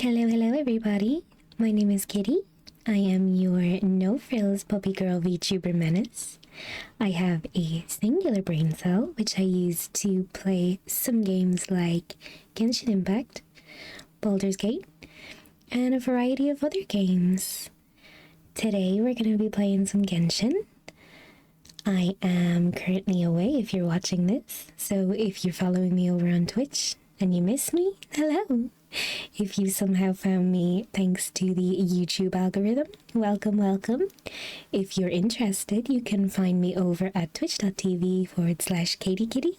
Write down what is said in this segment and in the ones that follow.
Hello, everybody. My name is Kitty. I am your no-frills puppy girl VTuber menace. I have a singular brain cell, which I use to play some games like Genshin Impact, Baldur's Gate, and a variety of other games. Today, we're going to be playing some Genshin. I am currently away if you're watching this, so if you're following me over on Twitch and you miss me, hello! If you somehow found me thanks to the YouTube algorithm, welcome. If you're interested, you can find me over at twitch.tv/KatieKitty.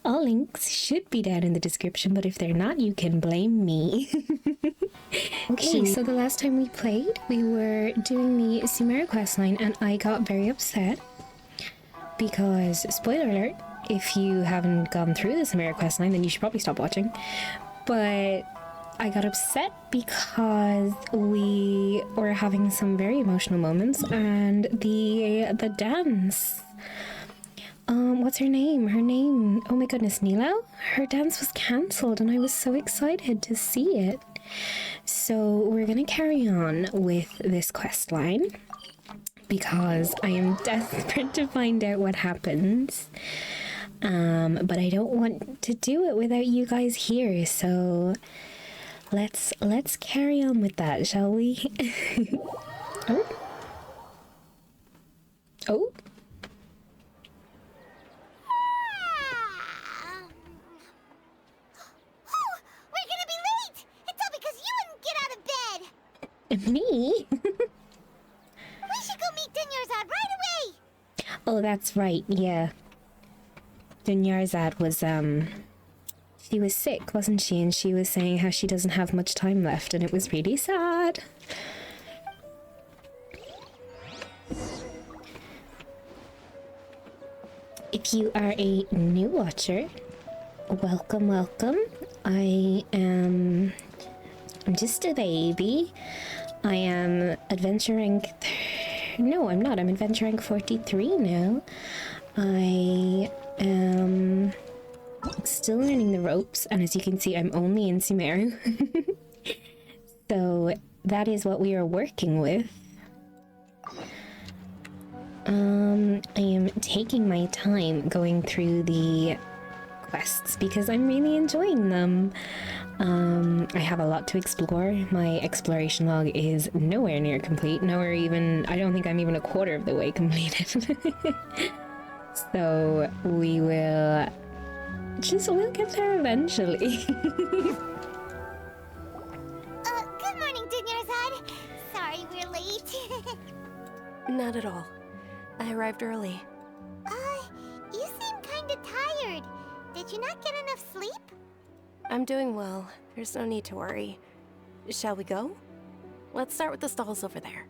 All links should be down in the description, but if they're not, you can blame me. Okay, so the last time we played, we were doing the Sumeru Questline, and I got very upset because, spoiler alert, if you haven't gone through the Sumeru Questline, then you should probably stop watching. But I got upset because we were having some very emotional moments, and the dance. What's her name? Oh my goodness, Nilo? Her dance was cancelled, and I was so excited to see it. So we're gonna carry on with this quest line because I am desperate to find out what happens. But I don't want to do it without you guys here, so let's carry on with that, shall we? Oh. We're gonna be late! It's all because you wouldn't get out of bed! Me? We should go meet Dunyarzad right away! Oh, that's right, yeah. Dunyarzad was, she was sick, wasn't she? And she was saying how she doesn't have much time left, and it was really sad. If you are a new watcher, welcome. I'm just a baby. I am adventuring... No, I'm not. I'm adventuring 43 now. I am still learning the ropes, and as you can see, I'm only in Sumeru. So that is what we are working with. I am taking my time going through the quests because I'm really enjoying them. I have a lot to explore. My exploration log is nowhere near complete. I don't think I'm even a quarter of the way completed. So we'll get there eventually. Good morning, Dunyarzad. Sorry we're late. Not at all. I arrived early. You seem kinda tired. Did you not get enough sleep? I'm doing well. There's no need to worry. Shall we go? Let's start with the stalls over there.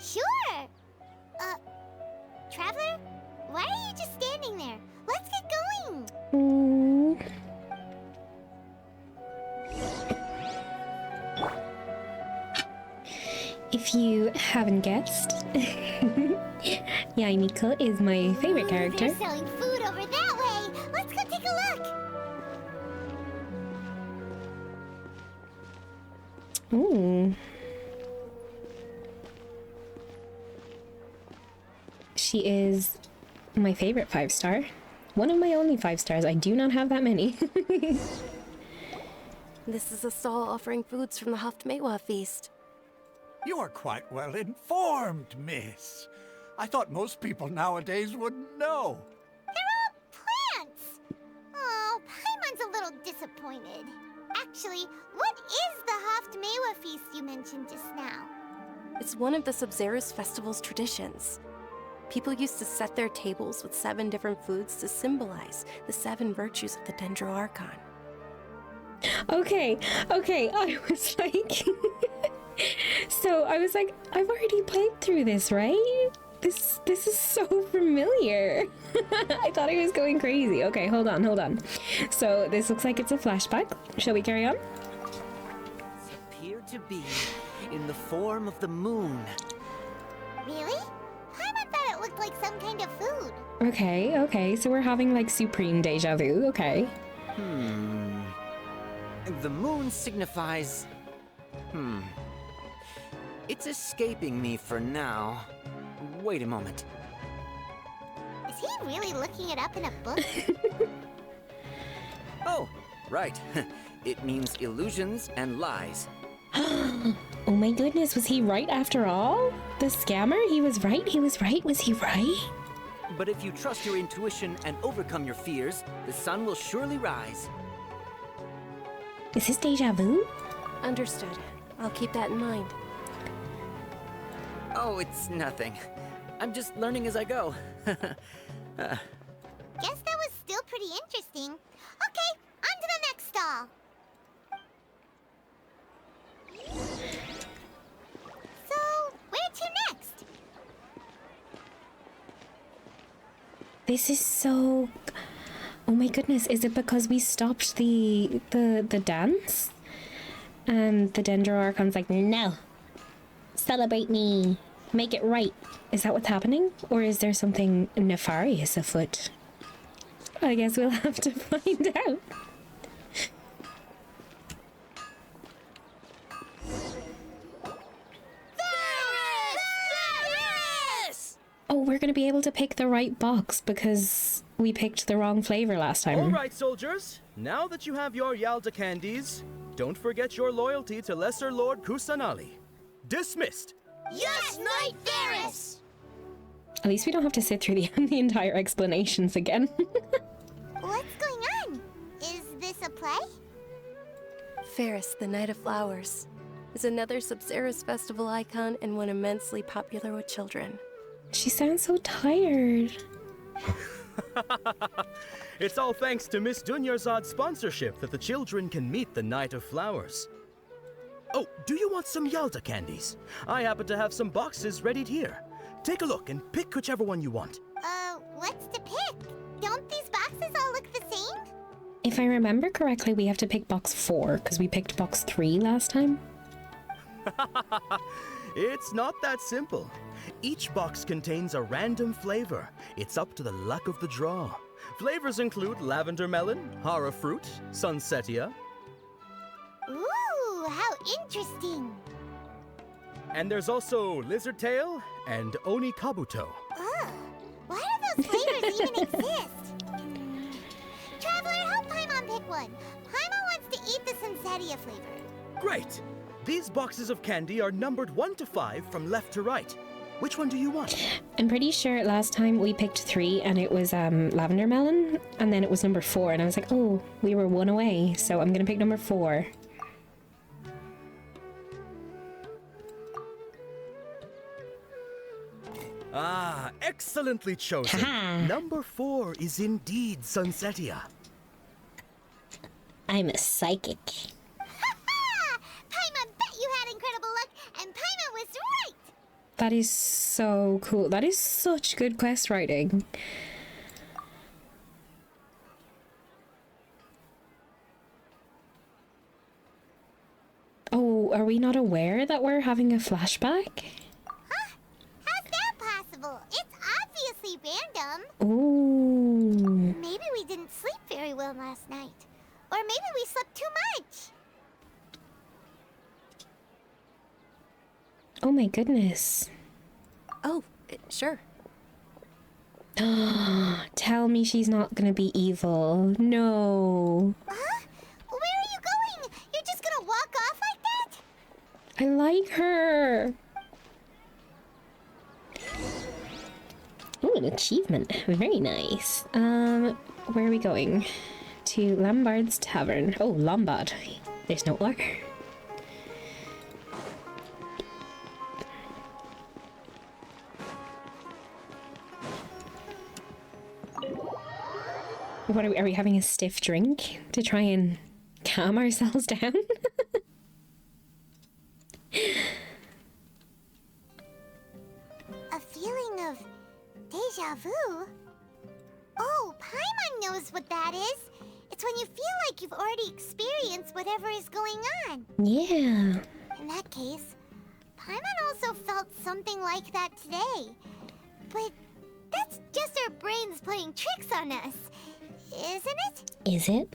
Sure! Traveler? Why are you just standing there? Let's get going! If you haven't guessed, Yaimiko is my favorite character. They're selling food over that way! Let's go take a look! Ooh. She is my favorite 5-star. One of my only 5 stars. I do not have that many. This is a stall offering foods from the Haftmewa feast. You are quite well informed, miss. I thought most people nowadays wouldn't know. They're all plants! Oh, Paimon's a little disappointed. Actually, what is the Haftmewa feast you mentioned just now? It's one of the Sabzerus festival's traditions. People used to set their tables with 7 different foods to symbolize the 7 virtues of the Dendro Archon. Okay, I was like... So I was like, I've already played through this, right? This is so familiar. I thought I was going crazy. Okay, hold on. So this looks like it's a flashback. Shall we carry on? Appear to be in the form of the moon. Really? Paimon thought it looked like some kind of food. Okay, so we're having like supreme deja vu, okay. The moon signifies It's escaping me for now. Wait a moment. Is he really looking it up in a book? Oh, right. It means illusions and lies. Oh my goodness, was he right after all? The scammer? He was right, he was right, was he right? But if you trust your intuition and overcome your fears, the sun will surely rise. Is this deja vu? Understood. I'll keep that in mind. Oh, it's nothing. I'm just learning as I go. Guess that was still pretty interesting. Okay, on to the next stall. So, where to next? This is so... Oh my goodness, is it because we stopped the dance? And the Dendro Archon's like, no! Celebrate me! Make it right! Is that what's happening? Or is there something nefarious afoot? I guess we'll have to find out. Oh, we're gonna be able to pick the right box because we picked the wrong flavor last time. All right, soldiers. Now that you have your Yalda candies, don't forget your loyalty to Lesser Lord Kusanali. Dismissed. Yes, Knight Varys! At least we don't have to sit through the entire explanations again. What's going on? Is this a play? Ferris, the Knight of Flowers, is another Sabzeruz festival icon and one immensely popular with children. She sounds so tired. It's all thanks to Miss Dunyarzad's sponsorship that the children can meet the Knight of Flowers. Oh, do you want some Yalda candies? I happen to have some boxes readied here. Take a look and pick whichever one you want. What's to pick? Don't these boxes all look the same? If I remember correctly, we have to pick box 4 because we picked box 3 last time. It's not that simple. Each box contains a random flavor. It's up to the luck of the draw. Flavors include lavender melon, hara fruit, sunsetia, Ooh, how interesting. and there's also lizard tail and oni kabuto. Ugh, why do those flavors even exist? Traveler, help Paimon pick one. Paimon wants to eat the Sunsetia flavor. Great! These boxes of candy are numbered 1 to 5 from left to right. Which one do you want? I'm pretty sure last time we picked 3 and it was lavender melon, and then it was number 4, and I was like, oh, we were 1 away, so I'm gonna pick number 4. Ah, excellently chosen. Haha. Number 4 is indeed Sunsetia. I'm a psychic. Ha! Paimon bet you had incredible luck, and Paimon was right! That is so cool. That is such good quest writing. Oh, are we not aware that we're having a flashback? Huh? How's that possible? It's obviously random. Ooh. Maybe we didn't sleep very well last night. Or maybe we slept too much. Oh my goodness. Oh, sure. Tell me she's not gonna be evil. No. Huh? Where are you going? You're just gonna walk off like that? I like her. Ooh, an achievement. Very nice. Where are we going? To Lombard's Tavern. Oh, Lombard. There's no R. What are we having a stiff drink to try and calm ourselves down? A feeling of deja vu? Oh, Paimon knows what that is. It's when you feel like you've already experienced whatever is going on. Yeah. In that case, Paimon also felt something like that today. But that's just our brains playing tricks on us, isn't it? Is it?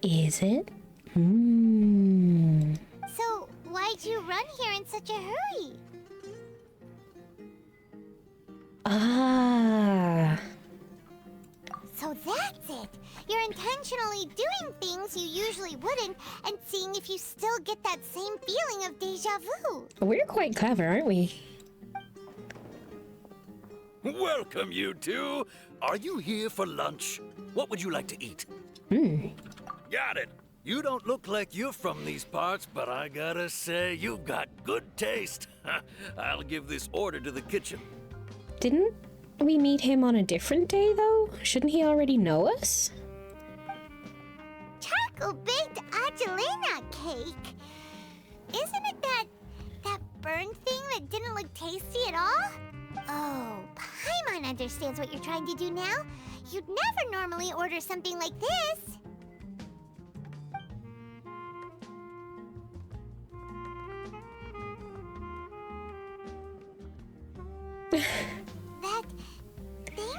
Is it? Hmm. So, made you run here in such a hurry? Ah. So that's it. You're intentionally doing things you usually wouldn't and seeing if you still get that same feeling of deja vu. We're quite clever, aren't we? Welcome, you two. Are you here for lunch? What would you like to eat? Got it. You don't look like you're from these parts, but I gotta say, you've got good taste. I'll give this order to the kitchen. Didn't we meet him on a different day, though? Shouldn't he already know us? Charcoal-baked Angelina cake? Isn't it that burned thing that didn't look tasty at all? Oh, Paimon understands what you're trying to do now. You'd never normally order something like this. That thing?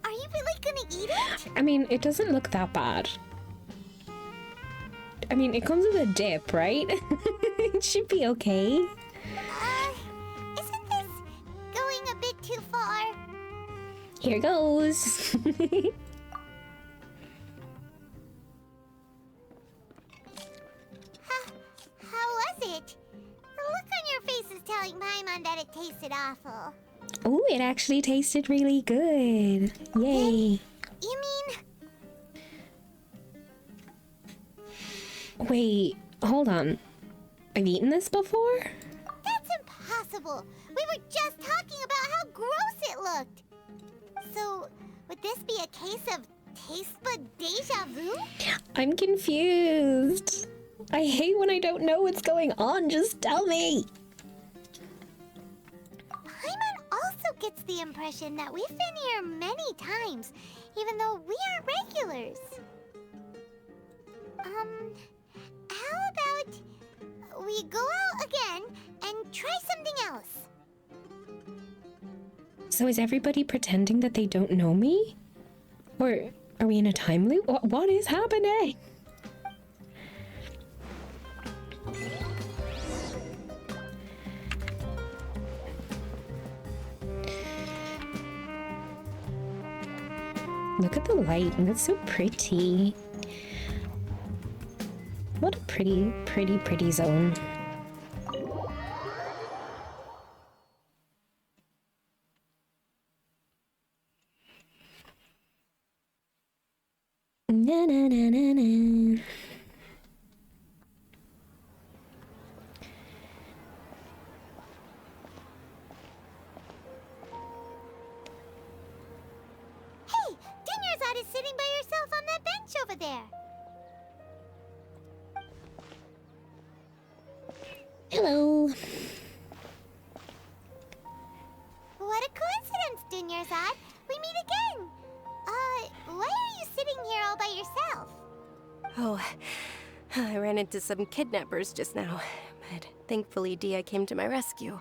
Are you really gonna eat it? I mean, it doesn't look that bad. I mean, it comes with a dip, right? It should be okay. Isn't this going a bit too far? Here goes. How was it? The look on your face is telling Paimon that it tasted awful. Oh, it actually tasted really good. Yay. You mean... Wait, hold on. I've eaten this before? That's impossible. We were just talking about how gross it looked. So, would this be a case of taste bud deja vu? I'm confused. I hate when I don't know what's going on. Just tell me. Paimon also gets the impression that we've been here many times, even though we aren't regulars. How about we go out again and try something else? So is everybody pretending that they don't know me? Or are we in a time loop? What is happening? Look at the light. That's so pretty. What a pretty, pretty, pretty zone. Na na na na na. Hey, Dunyarzad is sitting by herself on that bench over there. Hello. What a coincidence, Dunyarzad. We meet again. Why are you sitting here all by yourself? Oh, I ran into some kidnappers just now, but thankfully Dia came to my rescue.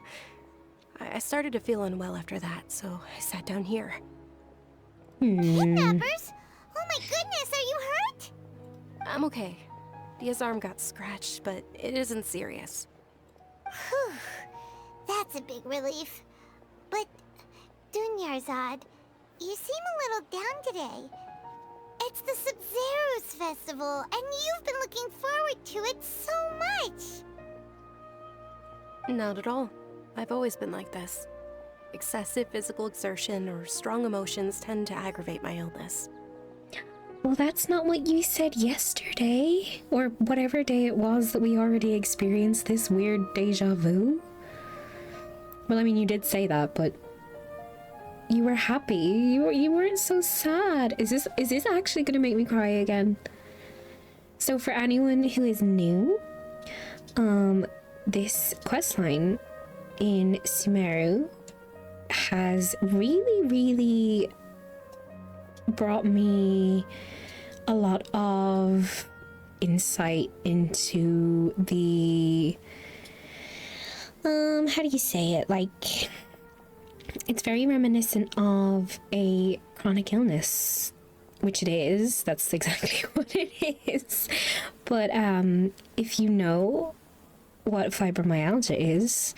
I started to feel unwell after that, so I sat down here. Kidnappers? Oh my goodness, are you hurt? I'm okay. Dia's arm got scratched, but it isn't serious. Whew, that's a big relief. But, Dunyarzad, you seem a little down today. It's the Sumeru Festival, and you've been looking forward to it so much. Not at all. I've always been like this. Excessive physical exertion or strong emotions tend to aggravate my illness. Well, that's not what you said yesterday, or whatever day it was that we already experienced this weird deja vu. Well, I mean, you did say that, but you were happy. You weren't so sad. Is this actually gonna make me cry again? So for anyone who is new, this questline in Sumeru has really brought me a lot of insight into the how do you say it, like, it's very reminiscent of a chronic illness, which it is. That's exactly what it is. But if you know what fibromyalgia is,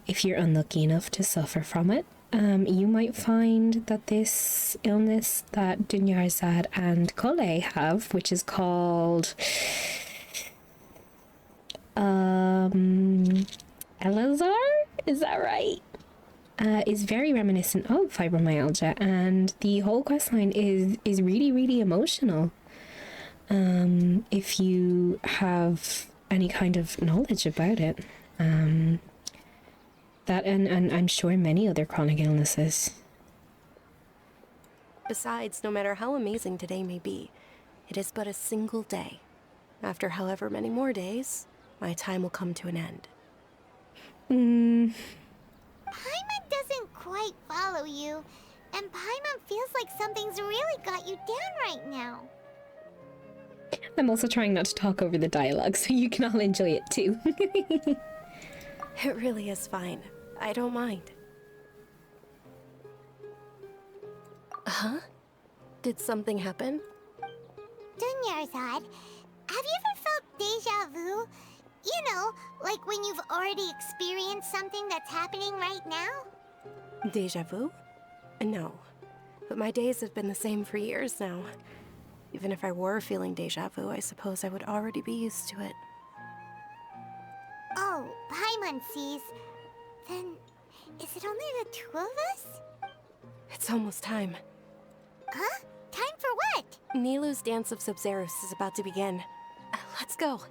if you're unlucky enough to suffer from it, you might find that this illness that Dunyarzad and Kole have, which is called Elazar, is that right? Is very reminiscent of fibromyalgia, and the whole questline is really, really emotional. If you have any kind of knowledge about it, that and I'm sure many other chronic illnesses. Besides, no matter how amazing today may be, it is but a single day. After however many more days, my time will come to an end. Paimon doesn't quite follow you, and Paimon feels like something's really got you down right now. I'm also trying not to talk over the dialogue, so you can all enjoy it too. It really is fine. I don't mind. Huh? Did something happen? Dunyarzad, have you ever felt deja vu? You know, like when you've already experienced something that's happening right now? Deja vu? No. But my days have been the same for years now. Even if I were feeling deja vu, I suppose I would already be used to it. Oh, Paimon sees. Then, is it only the two of us? It's almost time. Huh? Time for what? Nilou's Dance of Sub-Zerus is about to begin. Let's go.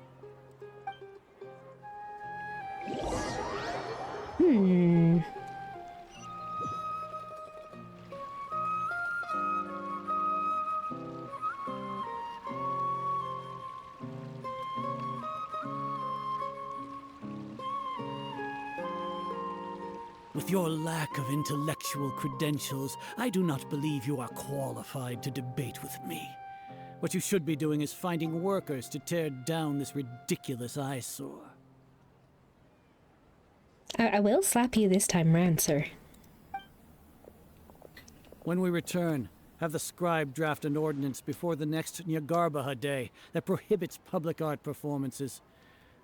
With your lack of intellectual credentials, I do not believe you are qualified to debate with me. What you should be doing is finding workers to tear down this ridiculous eyesore. I will slap you this time round, sir. When we return, have the scribe draft an ordinance before the next Nyagarbaha Day that prohibits public art performances.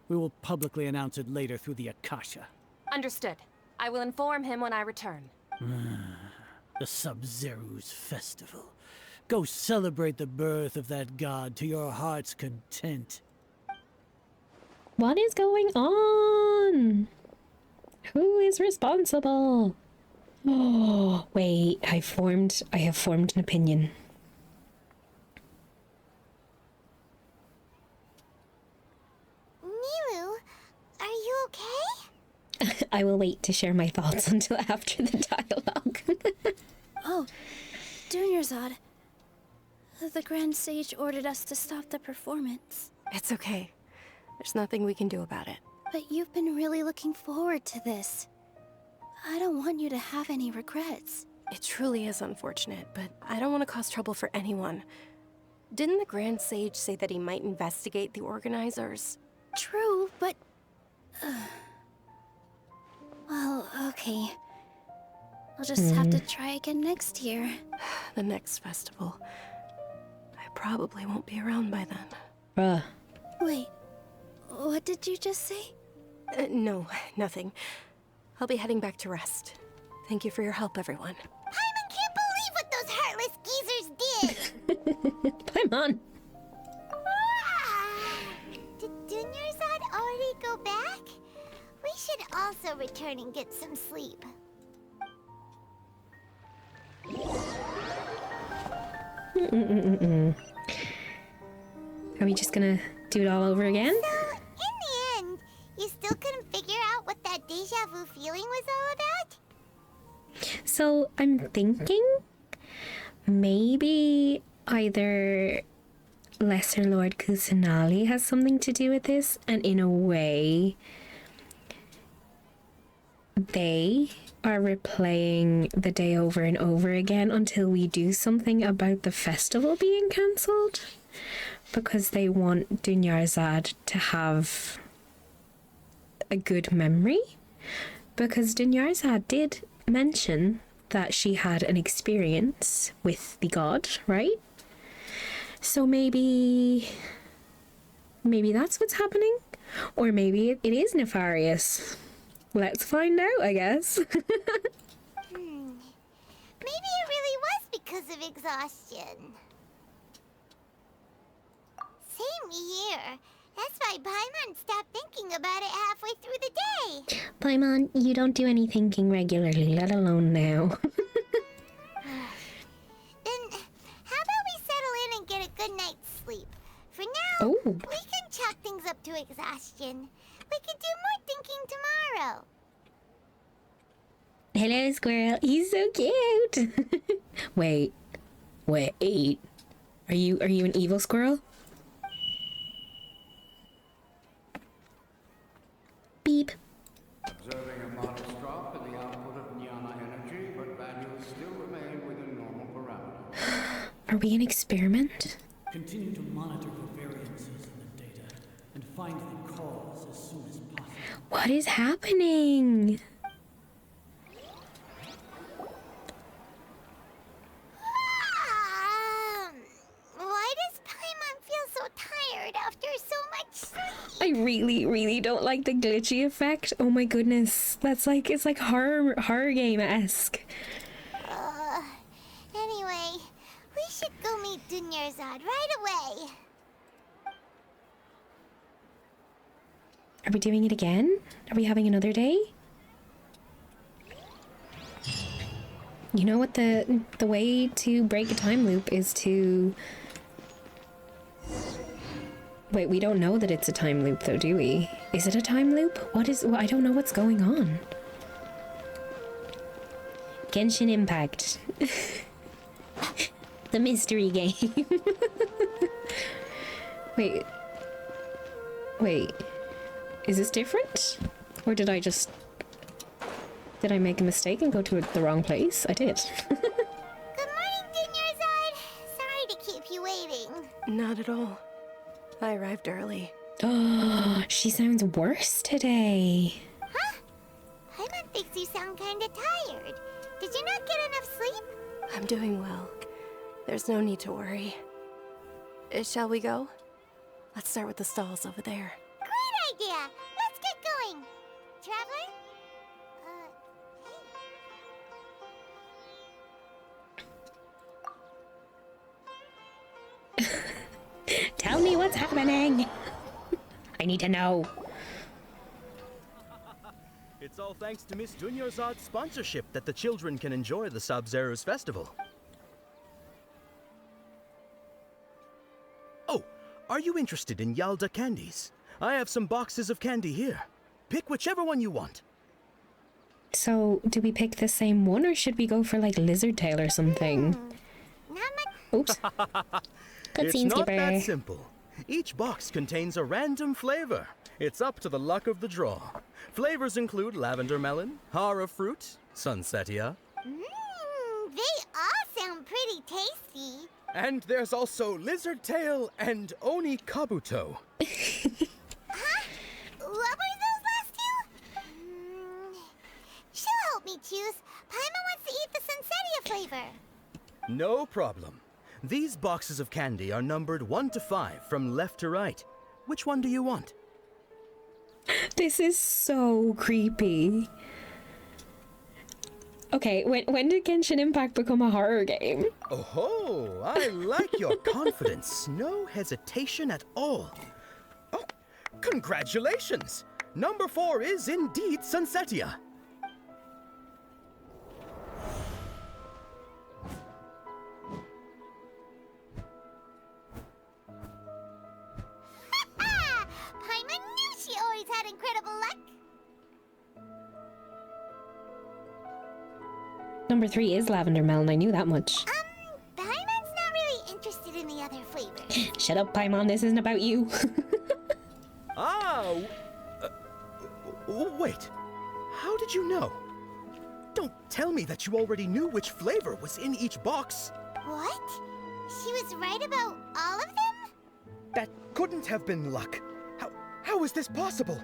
We will publicly announce it later through the Akasha. Understood. I will inform him when I return. The Sub-Zerus Festival. Go celebrate the birth of that god to your heart's content. What is going on? Who is responsible? Oh, wait, I have formed an opinion. Nilou, are you okay? I will wait to share my thoughts until after the dialogue. Oh, Dunyarzad. The Grand Sage ordered us to stop the performance. It's okay. There's nothing we can do about it. But you've been really looking forward to this. I don't want you to have any regrets. It truly is unfortunate, but I don't want to cause trouble for anyone. Didn't the Grand Sage say that he might investigate the organizers? True, but... well, okay. I'll just have to try again next year. The next festival. I probably won't be around by then. Bruh. Wait, what did you just say? No, nothing. I'll be heading back to rest. Thank you for your help, everyone. Paimon can't believe what those heartless geezers did! Paimon! Did Dunyarzad already go back? We should also return and get some sleep. Are we just gonna do it all over again? So, in the end, you still couldn't figure out what that deja vu feeling was all about? So I'm thinking maybe either Lesser Lord Kusanali has something to do with this, and in a way they are replaying the day over and over again until we do something about the festival being cancelled, because they want Dunyarzad to have a good memory, because Dunyarzad did mention that she had an experience with the god, right? So maybe that's what's happening. Or maybe it is nefarious. Let's find out, I guess. Maybe it really was because of exhaustion. Same here. That's why Paimon stopped thinking about it halfway through the day. Paimon, you don't do any thinking regularly, let alone now. Then, how about we settle in and get a good night's sleep? For now, Oh. we can chalk things up to exhaustion. We can do more thinking tomorrow. Hello, squirrel. He's so cute. Wait. Are you an evil squirrel? Beep. Observing a modest drop in the output of Jnana energy, but values still remain within normal parameters. Are we an experiment? Continue to monitor the variances in the data and find the cause as soon as possible. What is happening? Why does Paimon feel so tired after so much sleep? I really don't like the glitchy effect. Oh my goodness. It's like horror game-esque. Anyway, we should go meet Dunyarzad right away. Are we doing it again? Are we having another day? You know what the way to break a time loop is to... Wait, we don't know that it's a time loop though, do we? Is it a time loop? I don't know what's going on. Genshin Impact. The mystery game. Wait. Is this different? Or did I make a mistake and go to the wrong place? I did. Good morning, Dunyarzad. Sorry to keep you waiting. Not at all. I arrived early. Oh, she sounds worse today. Huh? Paimon thinks you sound kinda tired. Did you not get enough sleep? I'm doing well. There's no need to worry. Shall we go? Let's start with the stalls over there. Great idea! Let's get going! Traveler? Tell me what's happening. I need to know. It's all thanks to Miss Dunyarzad's sponsorship that the children can enjoy the Sub-Zero's festival. Oh, are you interested in Yalda candies? I have some boxes of candy here. Pick whichever one you want. So, do we pick the same one or should we go for like lizard tail or something? Not much. Oops. Good It's scene, not Skipper. that simple. Each box contains a random flavor. It's up to the luck of the draw. Flavors include lavender melon, hara fruit, sunsetia. They all sound pretty tasty. And there's also lizard tail and oni kabuto. Huh? What were those last two? She'll help me choose. Paimon wants to eat the Sunsetia flavor. No problem. These boxes of candy are numbered 1 to 5 from left to right. Which one do you want? This is so creepy. Okay, when did Genshin Impact become a horror game? Oh, I like your confidence. No hesitation at all. Oh, congratulations! Number 4 is indeed Sunsetia. Paimon knew she always had incredible luck. Number 3 is lavender melon, I knew that much. Paimon's not really interested in the other flavors. Shut up, Paimon, this isn't about you. Wait. How did you know? Don't tell me that you already knew which flavor was in each box. What? She was right about all of them? That couldn't have been luck. How is this possible?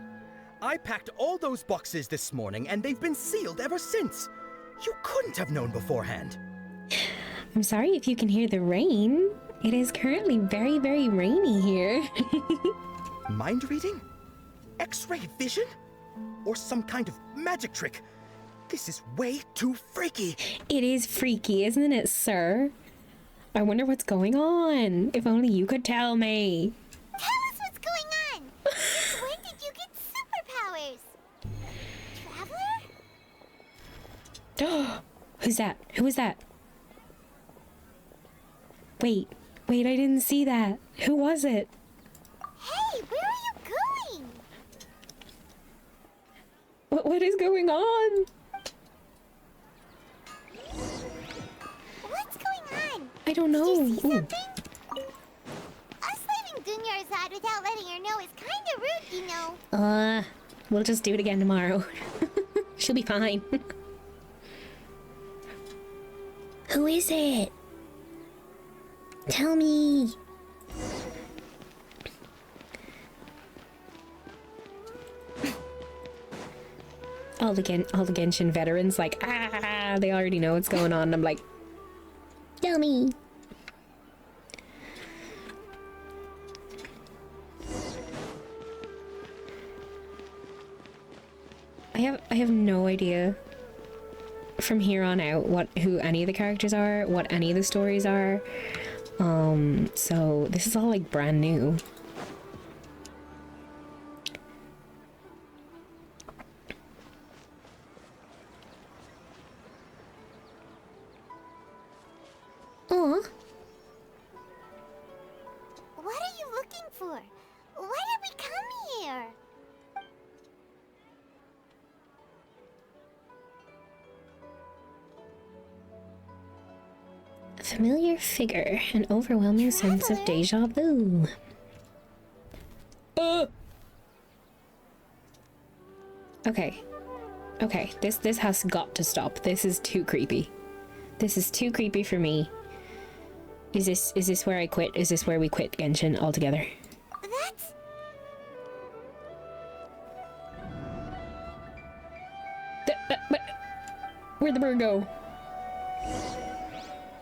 I packed all those boxes this morning and they've been sealed ever since. You couldn't have known beforehand. I'm sorry if you can hear the rain. It is currently very, very rainy here. Mind reading? X-ray vision? Or some kind of magic trick? This is way too freaky. It is freaky, isn't it, sir? I wonder what's going on. If only you could tell me. Tell us what's going on! When did you get superpowers? Traveler? Who's that? Who was that? Wait, I didn't see that. Who was it? Hey, where are you going? What is going on? What's going on? I don't know. Did you see something? Us leaving Dunyarzad without letting her know is kinda rude, you know. We'll just do it again tomorrow. She'll be fine. Who is it? Tell me. All the Genshin veterans like, they already know what's going on. And I'm like, tell me. I have no idea from here on out who any of the characters are, what any of the stories are. So this is all like brand new. Aw. What are you looking for? Why did we come here? A familiar figure, an overwhelming sense of deja vu. Okay. Okay, this has got to stop. This is too creepy. This is too creepy for me. Is this where I quit? Is this where we quit Genshin altogether? That's... Where'd the bird go?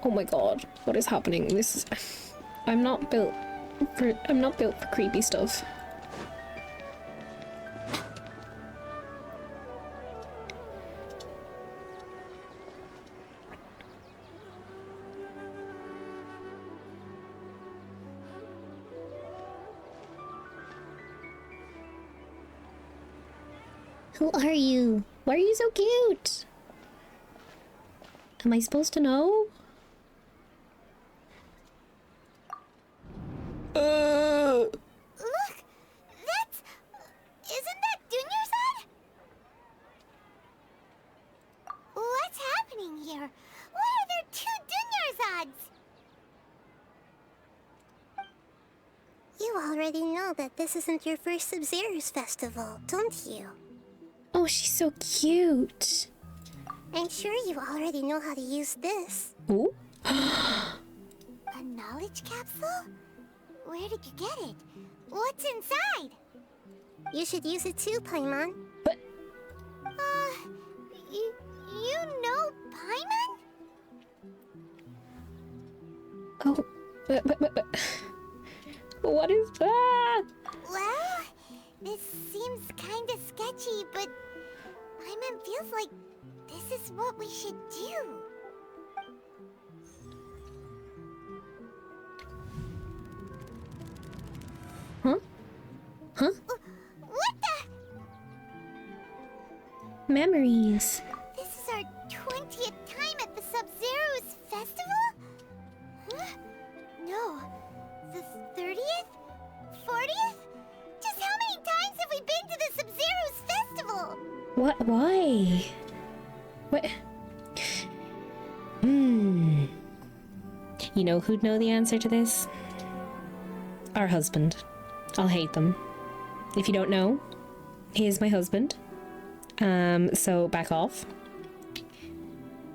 Oh my god, what is happening? This is... I'm not built for creepy stuff. Who are you? Why are you so cute? Am I supposed to know? Look! That's... Isn't that Dunyarzad? What's happening here? Why are there two Dunyarzads? You already know that this isn't your first Sub-Zero's festival, don't you? Oh, she's so cute. I'm sure you already know how to use this. Ooh. A knowledge capsule? Where did you get it? What's inside? You should use it too, Paimon. But... you know Paimon? Oh, but... What is that? Well, this seems kinda sketchy, but Paimon feels like this is what we should do. Huh? Huh? What the? Memories. This is our 20th time at the Sub-Zero's festival? Huh? No. The 30th? 40th? Just how many times have we been to the Sub-Zero's festival? What? Why? What? You know who'd know the answer to this? Our husband. I'll hate them. If you don't know, he is my husband. So back off.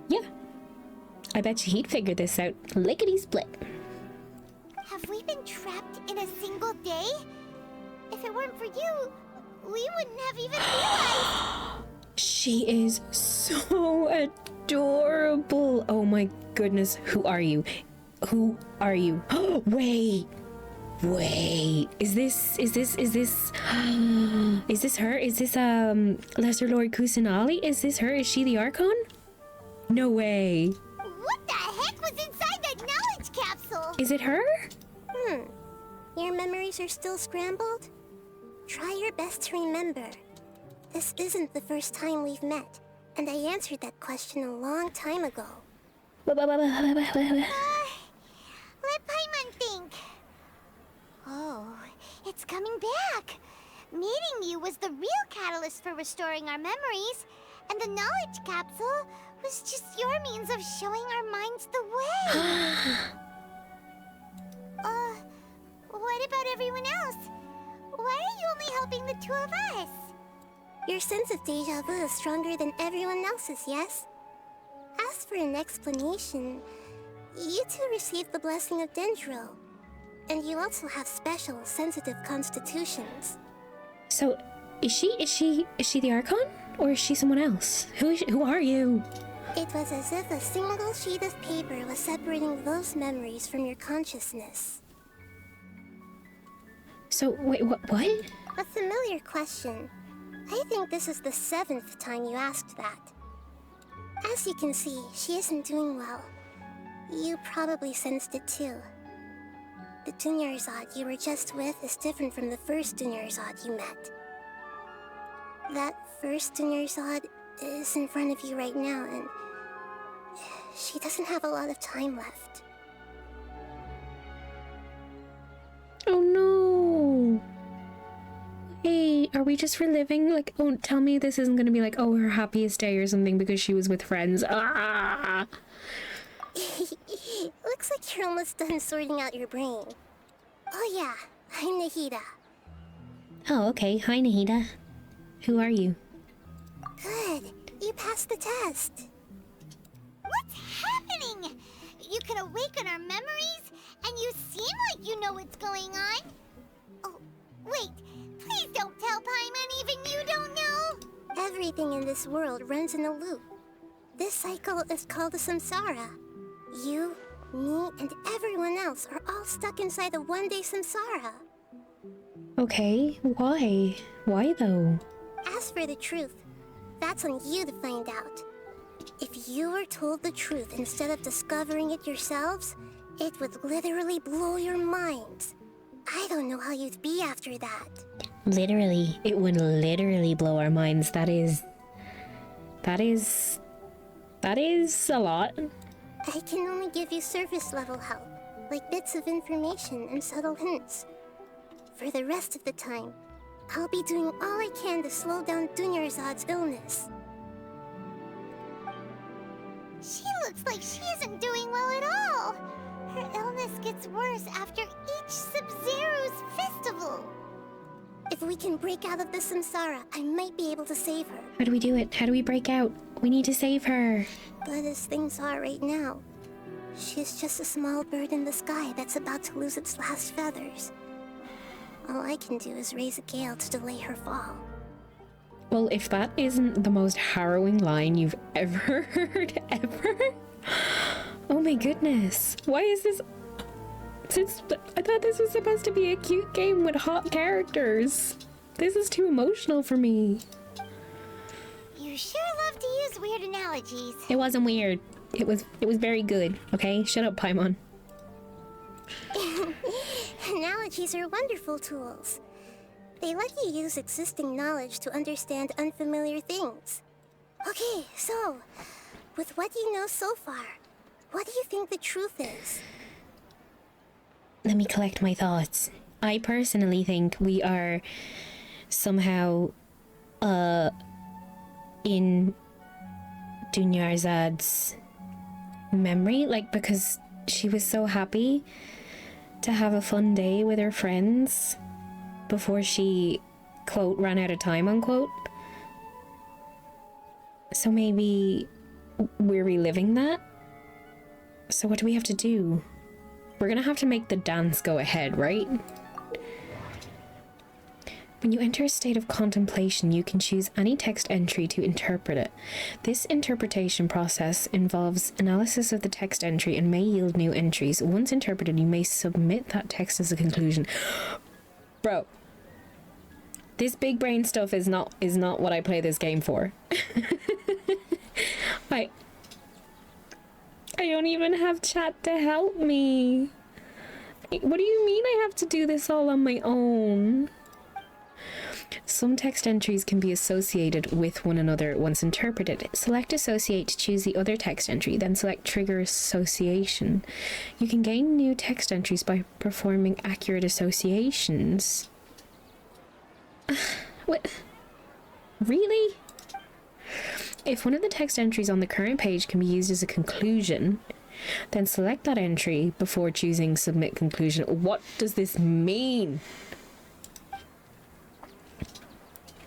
Yeah. I bet you he'd figure this out lickety-split. Have we been trapped in a single day? If it weren't for you, we wouldn't have even realized. She is so adorable. Oh my goodness. Who are you? Who are you? Wait. Is this Is this her? Is this Lesser Lord Kusanali? Is this her? Is she the Archon? No way. What the heck was inside that knowledge capsule? Is it her? Your memories are still scrambled? Try your best to remember. This isn't the first time we've met, and I answered that question a long time ago. Let Paimon think. Oh, it's coming back. Meeting you was the real catalyst for restoring our memories, and the knowledge capsule was just your means of showing our minds the way. What about everyone else? Why are you only helping the two of us? Your sense of deja vu is stronger than everyone else's, yes? As for an explanation, you two received the blessing of Dendro, and you also have special, sensitive constitutions. So, is she the Archon? Or is she someone else? Who are you? It was as if a single sheet of paper was separating those memories from your consciousness. So, wait, what? A familiar question. I think this is the 7th time you asked that. As you can see, she isn't doing well. You probably sensed it too. The Dunyarzad you were just with is different from the first Dunyarzad you met. That first Dunyarzad is in front of you right now, and she doesn't have a lot of time left. Oh no! Hey, are we just reliving? Like, oh, tell me this isn't gonna be like, oh, her happiest day or something because she was with friends. Ah! Looks like you're almost done sorting out your brain. Oh yeah, I'm Nahida. Oh, okay. Hi, Nahida. Who are you? Good. You passed the test. What's happening? You can awaken our memories, and you seem like you know what's going on. Oh, wait. Please don't tell Paimon even you don't know. Everything in this world runs in a loop. This cycle is called the samsara. You, me, and everyone else are all stuck inside the one-day samsara. Okay, why? Why though? As for the truth, that's on you to find out. If you were told the truth instead of discovering it yourselves, it would literally blow your minds. I don't know how you'd be after that. Literally, it would literally blow our minds. That is a lot. I can only give you surface level help, like bits of information and subtle hints. For the rest of the time, I'll be doing all I can to slow down Dunyarzad's illness. She looks like she isn't doing well at all. Her illness gets worse after each Sub-Zero's festival. If we can break out of the samsara, I might be able to save her. How do we do it? How do we break out? We need to save her. But as things are right now, she's just a small bird in the sky that's about to lose its last feathers. All I can do is raise a gale to delay her fall. Well, if that isn't the most harrowing line you've ever heard, ever? Oh my goodness. Why is this... I thought this was supposed to be a cute game with hot characters. This is too emotional for me. You sure love to use weird analogies. It wasn't weird. It was very good, okay? Shut up, Paimon. Analogies are wonderful tools. They let you use existing knowledge to understand unfamiliar things. Okay, so, with what you know so far, what do you think the truth is? Let me collect my thoughts. I personally think we are somehow, in Dunyarzad's memory, like, because she was so happy to have a fun day with her friends before she, quote, ran out of time, unquote. So maybe we're reliving that? So what do we have to do? We're gonna have to make the dance go ahead, right? When you enter a state of contemplation, you can choose any text entry to interpret it. This interpretation process involves analysis of the text entry and may yield new entries. Once interpreted, you may submit that text as a conclusion. Bro, This big brain stuff is not what I play this game for. I don't even have chat to help me. What do you mean I have to do this all on my own? Some text entries can be associated with one another once interpreted. Select Associate to choose the other text entry, then select Trigger Association. You can gain new text entries by performing accurate associations. What? Really? If one of the text entries on the current page can be used as a conclusion, then select that entry before choosing Submit Conclusion. What does this mean?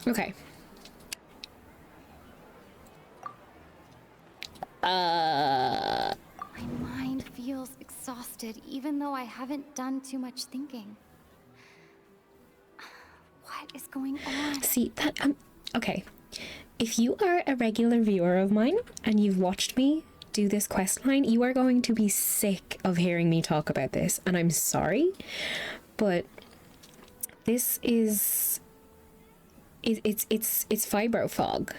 Okay. My mind feels exhausted, even though I haven't done too much thinking. What is going on? See, that, okay. If you are a regular viewer of mine and you've watched me do this quest line, you are going to be sick of hearing me talk about this, and I'm sorry, but this is... It's fibro fog.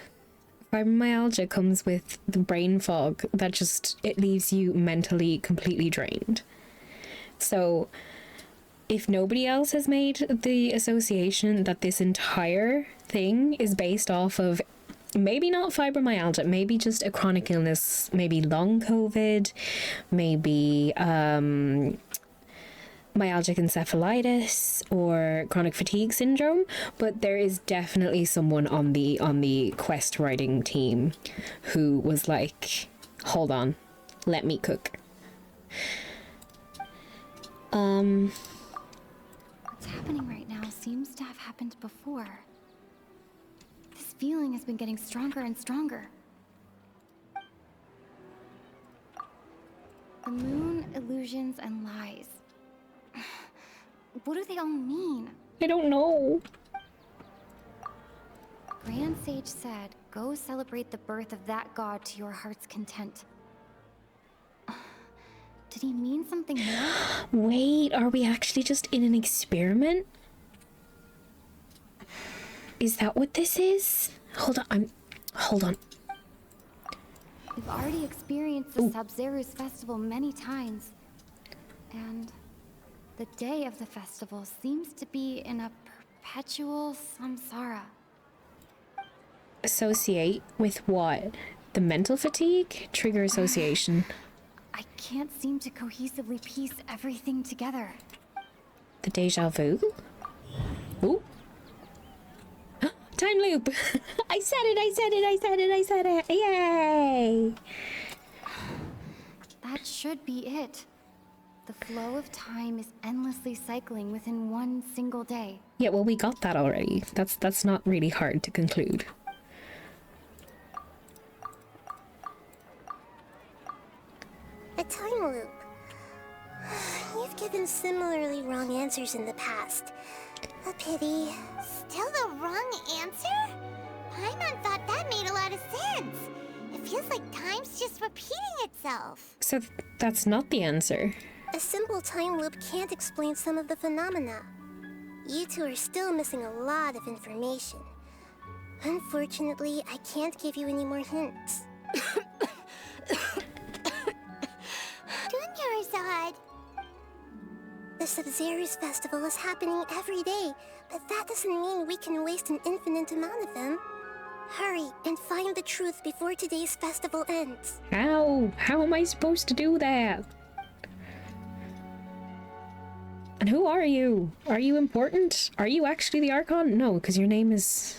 Fibromyalgia comes with the brain fog that just, it leaves you mentally completely drained. So if nobody else has made the association that this entire thing is based off of maybe not fibromyalgia, maybe just a chronic illness, maybe long COVID, maybe myalgic encephalitis or chronic fatigue syndrome, but there is definitely someone on the quest writing team who was like, hold on, let me cook. What's happening right now seems to have happened before. This feeling has been getting stronger and stronger. The moon, illusions, and lies. What do they all mean? I don't know. Grand Sage said, go celebrate the birth of that god to your heart's content. Did he mean something more? Wait, are we actually just in an experiment? Is that what this is? Hold on, hold on. We've already experienced the Sub-Zeru's festival many times. And the day of the festival seems to be in a perpetual samsara. Associate with what? The mental fatigue? Trigger association. I can't seem to cohesively piece everything together. The deja vu? Ooh. Time loop! I said it! Yay! That should be it. The flow of time is endlessly cycling within one single day. Yeah, well, we got that already. That's not really hard to conclude. A time loop. You've given similarly wrong answers in the past. A pity. Still the wrong answer? Paimon thought that made a lot of sense. It feels like time's just repeating itself. So that's not the answer. A simple time loop can't explain some of the phenomena. You two are still missing a lot of information. Unfortunately, I can't give you any more hints. Dunyarzad. The Sub-Zeru's festival is happening every day, but that doesn't mean we can waste an infinite amount of them. Hurry and find the truth before today's festival ends. How? How am I supposed to do that? And who are you? Are you important? Are you actually the Archon? No, because your name is...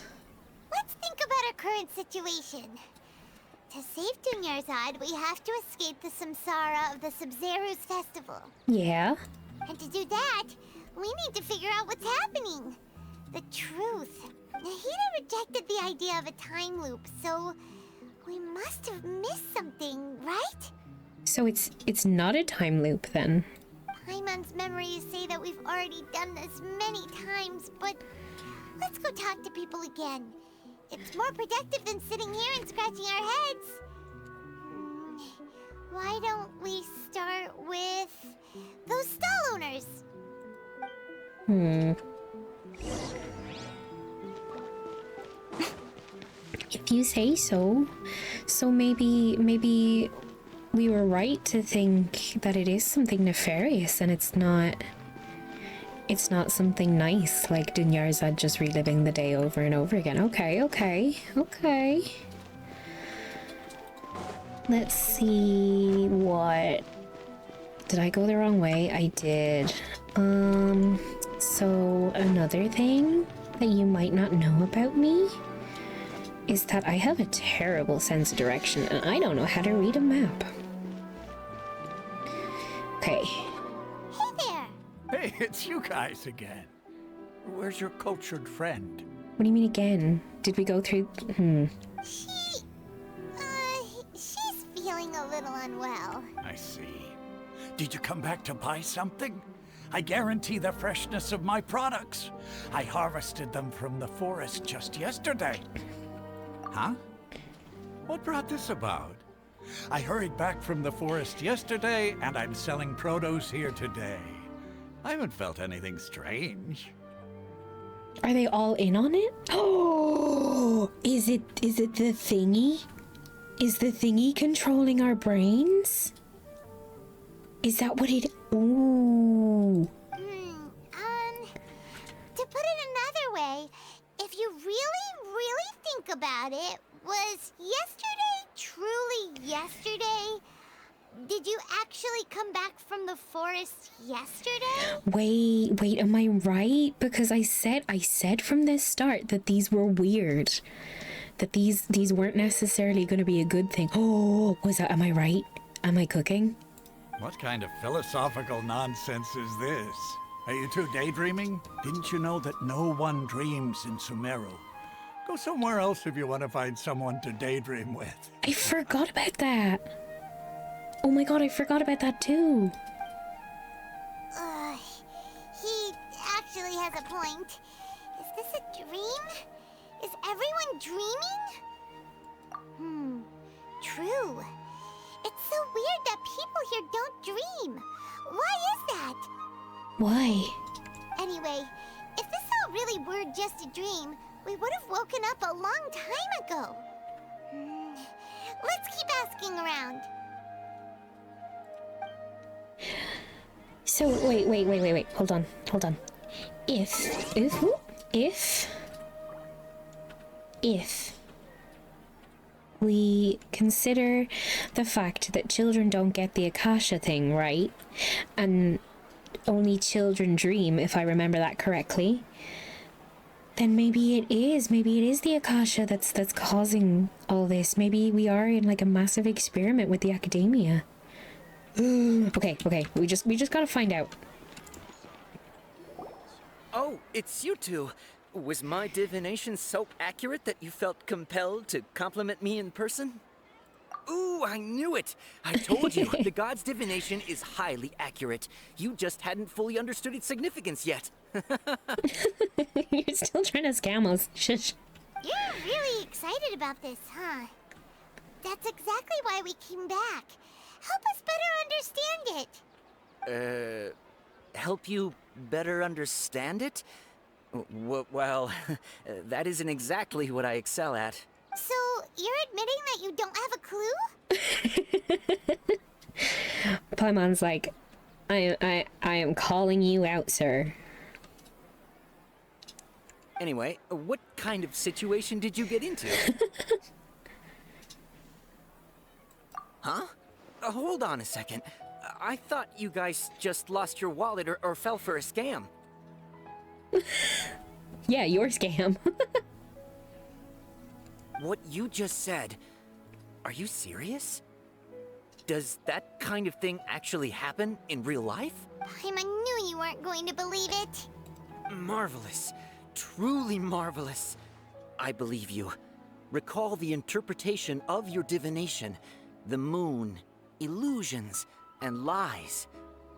Let's think about our current situation. To save Dunyarzad, we have to escape the samsara of the Sub-Zeru's festival. Yeah? And to do that, we need to figure out what's happening. The truth. Nahida rejected the idea of a time loop, so we must have missed something, right? So it's not a time loop then? Paimon's memories say that we've already done this many times, but let's go talk to people again. It's more productive than sitting here and scratching our heads. Why don't we start with those stall owners? If you say so. So maybe we were right to think that it is something nefarious and it's not something nice like Dunyarzad just reliving the day over and over again. Okay. Let's see what... Did I go the wrong way? I did. So another thing that you might not know about me is that I have a terrible sense of direction and I don't know how to read a map. Okay. Hey there! Hey, it's you guys again. Where's your cultured friend? What do you mean again? Did we go through... She's feeling a little unwell. I see. Did you come back to buy something? I guarantee the freshness of my products. I harvested them from the forest just yesterday. Huh? What brought this about? I hurried back from the forest yesterday, and I'm selling produce here today. I haven't felt anything strange. Are they all in on it? Oh, is it the thingy? Is the thingy controlling our brains? Is that what it... Ooh. To put it another way, if you really think about it, was yesterday truly yesterday? Did you actually come back from the forest yesterday? Wait, am I right? Because I said from the start that these were weird. That these weren't necessarily going to be a good thing. Oh, am I right? Am I cooking? What kind of philosophical nonsense is this? Are you two daydreaming? Didn't you know that no one dreams in Sumeru? Go somewhere else if you want to find someone to daydream with. I forgot about that. Oh my god, I forgot about that too. He actually has a point. Is this a dream? Is everyone dreaming? True. It's so weird that people here don't dream. Why is that? Why? Anyway, if this all really were just a dream, we would have woken up a long time ago. Let's keep asking around. So, wait. Hold on. If we consider the fact that children don't get the Akasha thing, right? And only children dream, if I remember that correctly, then maybe it is the Akasha that's causing all this. Maybe we are in like a massive experiment with the academia. Okay, we just gotta find out. Oh, it's you two. Was my divination so accurate that you felt compelled to compliment me in person? Ooh, I knew it! I told you, the god's divination is highly accurate. You just hadn't fully understood its significance yet. You're still trying to scam us. Shush. You're really excited about this, huh? That's exactly why we came back. Help us better understand it. Help you better understand it? Well, that isn't exactly what I excel at. So, you're admitting that you don't have a clue? Paimon's like, I am calling you out, sir. Anyway, what kind of situation did you get into? Huh? Hold on a second. I thought you guys just lost your wallet or fell for a scam. Yeah, your scam. What you just said, are you serious? Does that kind of thing actually happen in real life? I knew you weren't going to believe it. Marvelous. Truly marvelous. I believe you. Recall the interpretation of your divination. The moon, illusions, and lies.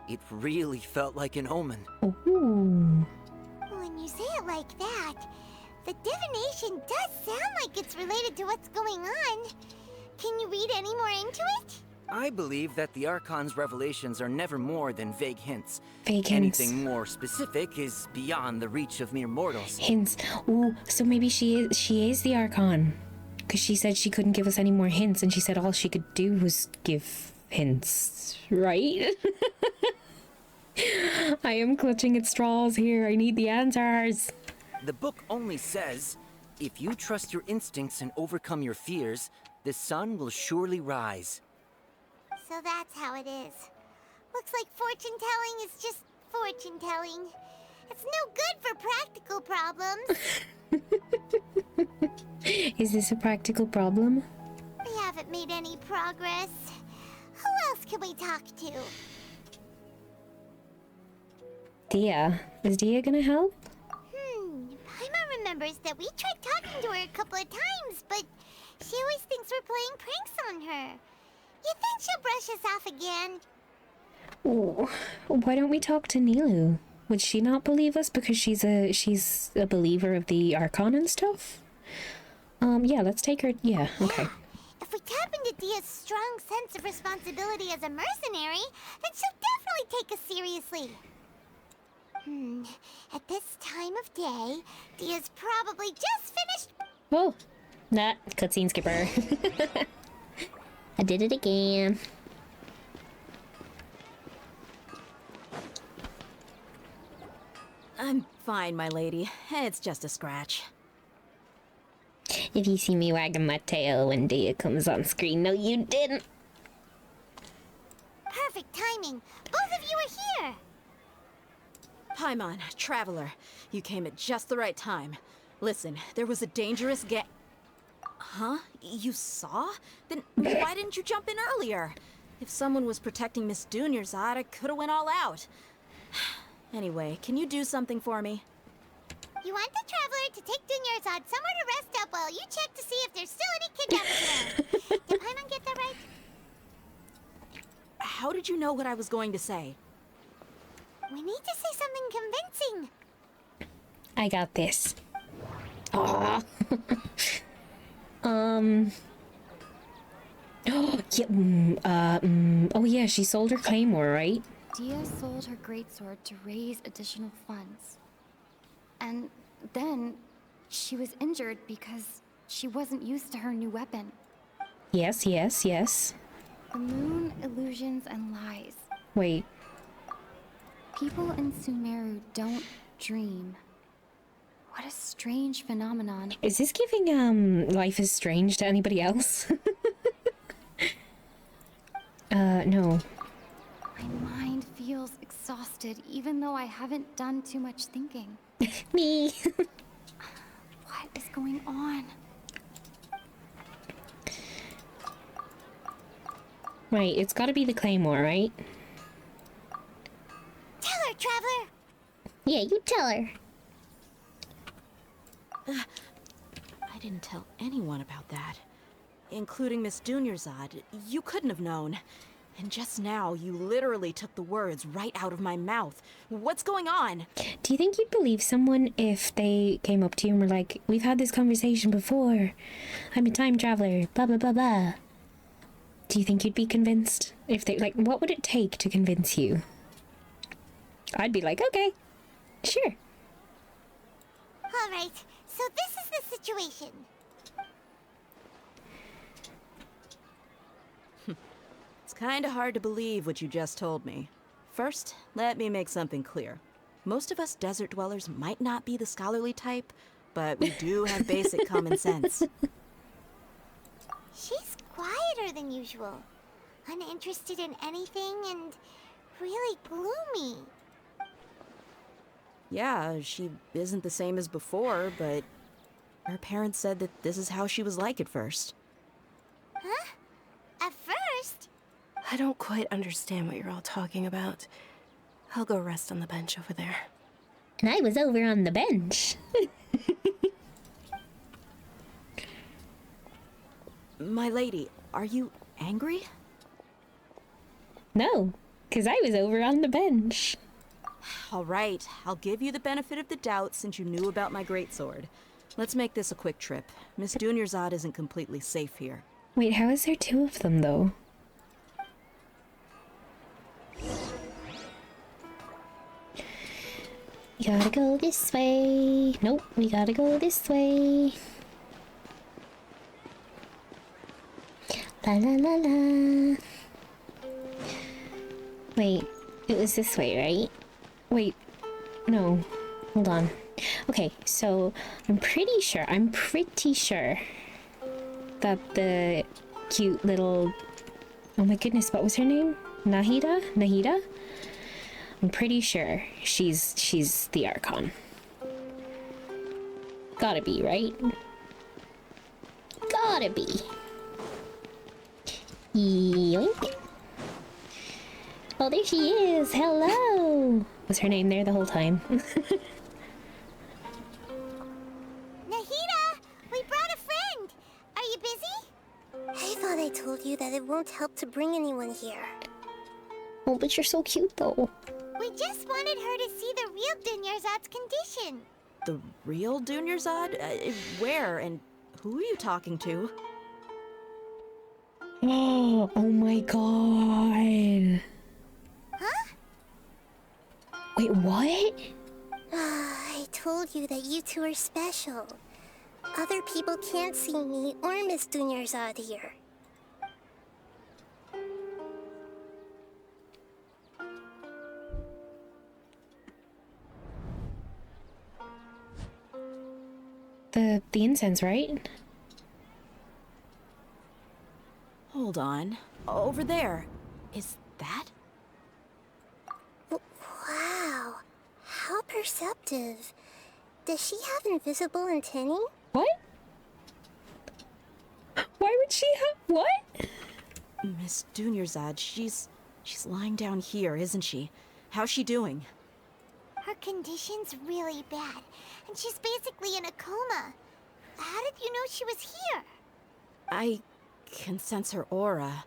It really felt like an omen. Ooh. When you say it like that, the divination does sound like it's related to what's going on. Can you read any more into it? I believe that the Archon's revelations are never more than vague hints. Vague hints. Anything more specific is beyond the reach of mere mortals. Hints. Ooh, so maybe she is the Archon. Because she said she couldn't give us any more hints, and she said all she could do was give hints, right? I am clutching at straws here. I need the answers. The book only says, if you trust your instincts and overcome your fears, the sun will surely rise. So that's how it is. Looks like fortune telling is just fortune telling. It's no good for practical problems. Is this a practical problem? We haven't made any progress. Who else can we talk to? Dia. Is Dia gonna help? Paimon remembers that we tried talking to her a couple of times, but she always thinks we're playing pranks on her. You think she'll brush us off again? Ooh, why don't we talk to Nilu? Would she not believe us because she's a believer of the Archon and stuff? Yeah, let's take her. Yeah, okay. If we tap into Dia's strong sense of responsibility as a mercenary, then she'll definitely take us seriously. At this time of day, Dia's probably just finished. Oh, that cutscene skipper. I did it again. I'm fine, my lady. It's just a scratch. If you see me wagging my tail when Dia comes on screen, no, you didn't. Perfect timing. Both of you are here. Paimon, Traveler, you came at just the right time. Listen, there was a dangerous Huh? You saw? Then why didn't you jump in earlier? If someone was protecting Miss Dunyarzad, I could have went all out. Anyway, can you do something for me? You want the Traveler to take Dunyarzad somewhere to rest up while you check to see if there's still any kidnappers around. Did Paimon get that right? How did you know what I was going to say? We need to say something convincing. I got this. Aww. Oh yeah, she sold her claymore, right? Dia sold her greatsword to raise additional funds. And then she was injured because she wasn't used to her new weapon. Yes. The moon, illusions, and lies. Wait. People in Sumeru don't dream. What a strange phenomenon. Is this giving Life is Strange to anybody else? No. My mind feels exhausted even though I haven't done too much thinking. Me. What is going on? Right, it's gotta be the claymore, right? Tell her, Traveler. Yeah, you tell her. I didn't tell anyone about that. Including Miss Dunyarzad. You couldn't have known. And just now, you literally took the words right out of my mouth. What's going on? Do you think you'd believe someone if they came up to you and were like, we've had this conversation before. I'm a time traveler, blah, blah, blah, blah. Do you think you'd be convinced? If they, like, what would it take to convince you? I'd be like, okay, sure. All right, so this is the situation. It's kinda hard to believe what you just told me. First, let me make something clear. Most of us desert dwellers might not be the scholarly type, but we do have basic common sense. She's quieter than usual. Uninterested in anything and really gloomy. Yeah, she isn't the same as before, but her parents said that this is how she was like at first. Huh? At first? I don't quite understand what you're all talking about. I'll go rest on the bench over there. And I was over on the bench. My lady, are you angry? No, because I was over on the bench. All right, I'll give you the benefit of the doubt since you knew about my greatsword. Let's make this a quick trip. Miss Dunyarzad isn't completely safe here. Wait, how is there two of them, though? We gotta go this way. Nope, we gotta go this way. La la la la. Wait, it was this way, right? Wait, no. Hold on. Okay, so I'm pretty sure that the cute little... Oh my goodness, what was her name? Nahida? I'm pretty sure she's the Archon. Gotta be, right? Gotta be. Yoink. Oh, there she is! Hello! Was her name there the whole time? Nahida! We brought a friend! Are you busy? I thought I told you that it won't help to bring anyone here. Oh, but you're so cute, though. We just wanted her to see the real Dunyarzad's condition. The real Dunyarzad? Where and who are you talking to? Oh my god. Huh? Wait, what? I told you that you two are special. Other people can't see me or Miss Dunyarzad here. The incense, right? Hold on. Over there. Is that? Wow. How perceptive. Does she have invisible antennae? What? Why would she have what? Miss Dunyarzad, she's lying down here, isn't she? How's she doing? Her condition's really bad, and she's basically in a coma. How did you know she was here? I can sense her aura.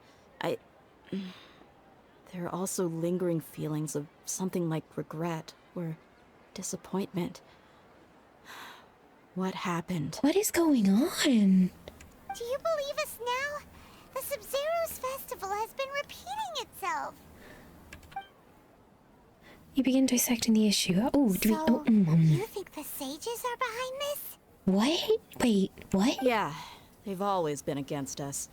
There are also lingering feelings of something like regret or disappointment. What happened? What is going on? Do you believe us now? The Sub-Zero's festival has been repeating itself. You begin dissecting the issue. Oh, do we... Oh, you think the sages are behind this? What? Wait, what? Yeah, they've always been against us.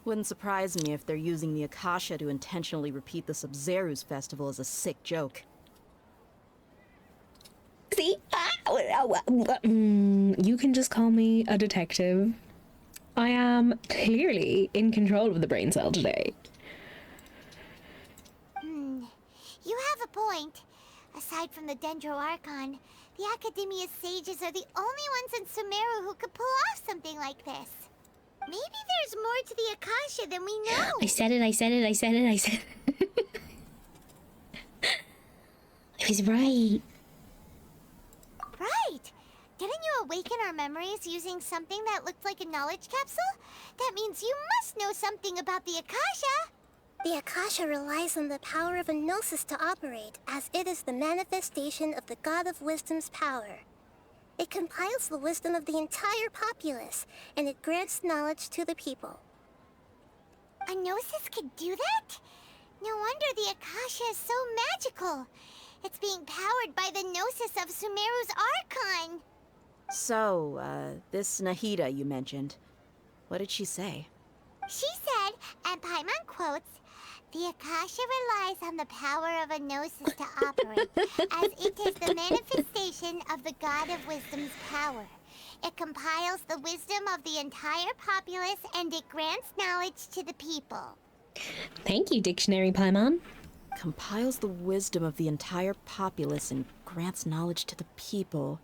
Wouldn't surprise me if they're using the Akasha to intentionally repeat the Sub-Zero's festival as a sick joke. See? You can just call me a detective. I am clearly in control of the brain cell today. You have a point. Aside from the Dendro Archon, the Academia's sages are the only ones in Sumeru who could pull off something like this. Maybe there's more to the Akasha than we know. I said it. I was right. Right. Didn't you awaken our memories using something that looked like a knowledge capsule? That means you must know something about the Akasha. The Akasha relies on the power of a gnosis to operate, as it is the manifestation of the God of Wisdom's power. It compiles the wisdom of the entire populace, and it grants knowledge to the people. A gnosis could do that? No wonder the Akasha is so magical. It's being powered by the gnosis of Sumeru's Archon. So, this Nahida you mentioned, what did she say? She said, and Paimon quotes, "The Akasha relies on the power of a gnosis to operate, as it is the manifestation of the God of Wisdom's power. It compiles the wisdom of the entire populace, and it grants knowledge to the people." Thank you, Dictionary Paimon. Compiles the wisdom of the entire populace and grants knowledge to the people.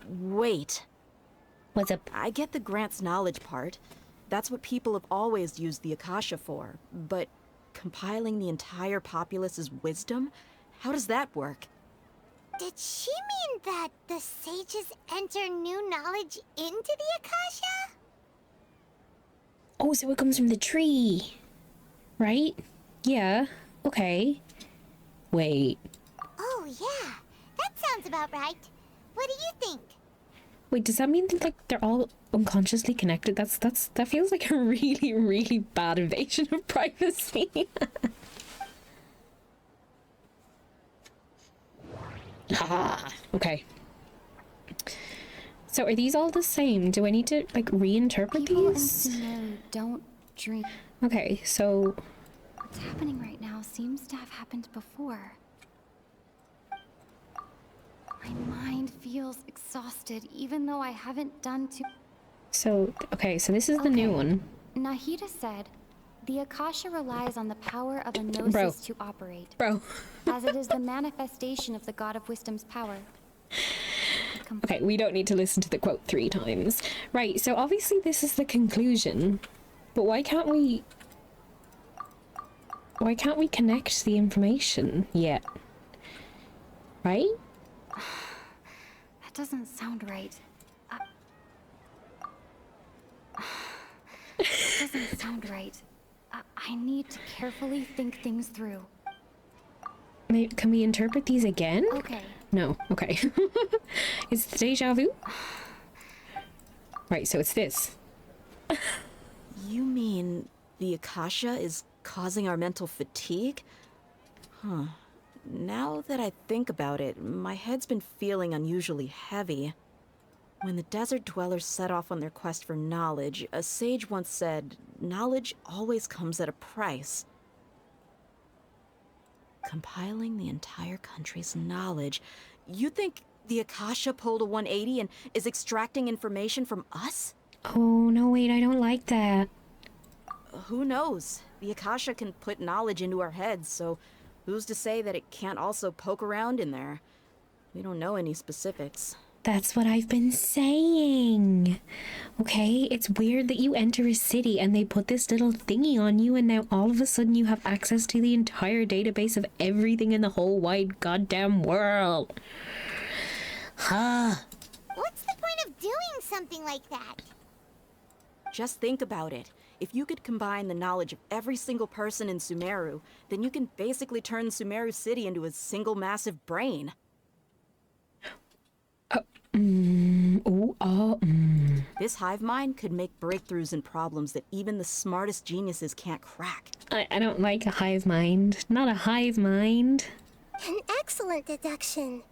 Wait. What's up? I get the grants knowledge part. That's what people have always used the Akasha for. But compiling the entire populace's wisdom? How does that work? Did she mean that the sages enter new knowledge into the Akasha? Oh, so it comes from the tree. Right? Yeah. Okay. Wait. Oh, yeah. That sounds about right. What do you think? Wait, does that mean that, like, they're all unconsciously connected? That feels like a really, really bad invasion of privacy. Okay. So are these all the same? Do I need to, like, reinterpret People these? in Sumeru don't dream. Okay, so What's happening right now seems to have happened before. My mind feels exhausted, even though I haven't done too. Okay, so this is the new one. Nahida said, the Akasha relies on the power of a Bro. gnosis to operate, Bro. as it is the manifestation of the God of Wisdom's power. Okay, we don't need to listen to the quote 3 times. Right, so obviously this is the conclusion, but why can't we connect the information yet? Right? That doesn't sound right. That doesn't sound right. I need to carefully think things through. Can we interpret these again? Okay. No, okay. It's the deja vu? Right, so it's this. You mean the Akasha is causing our mental fatigue? Huh. Now that I think about it, my head's been feeling unusually heavy. When the desert dwellers set off on their quest for knowledge, a sage once said, knowledge always comes at a price. Compiling the entire country's knowledge. You think the Akasha pulled a 180 and is extracting information from us? Oh, no, wait, I don't like that. Who knows? The Akasha can put knowledge into our heads, so who's to say that it can't also poke around in there? We don't know any specifics. That's what I've been saying. Okay, it's weird that you enter a city and they put this little thingy on you and now all of a sudden you have access to the entire database of everything in the whole wide goddamn world. Huh. What's the point of doing something like that? Just think about it. If you could combine the knowledge of every single person in Sumeru, then you can basically turn Sumeru City into a single massive brain. This hive mind could make breakthroughs in problems that even the smartest geniuses can't crack. I don't like a hive mind. Not a hive mind. An excellent deduction.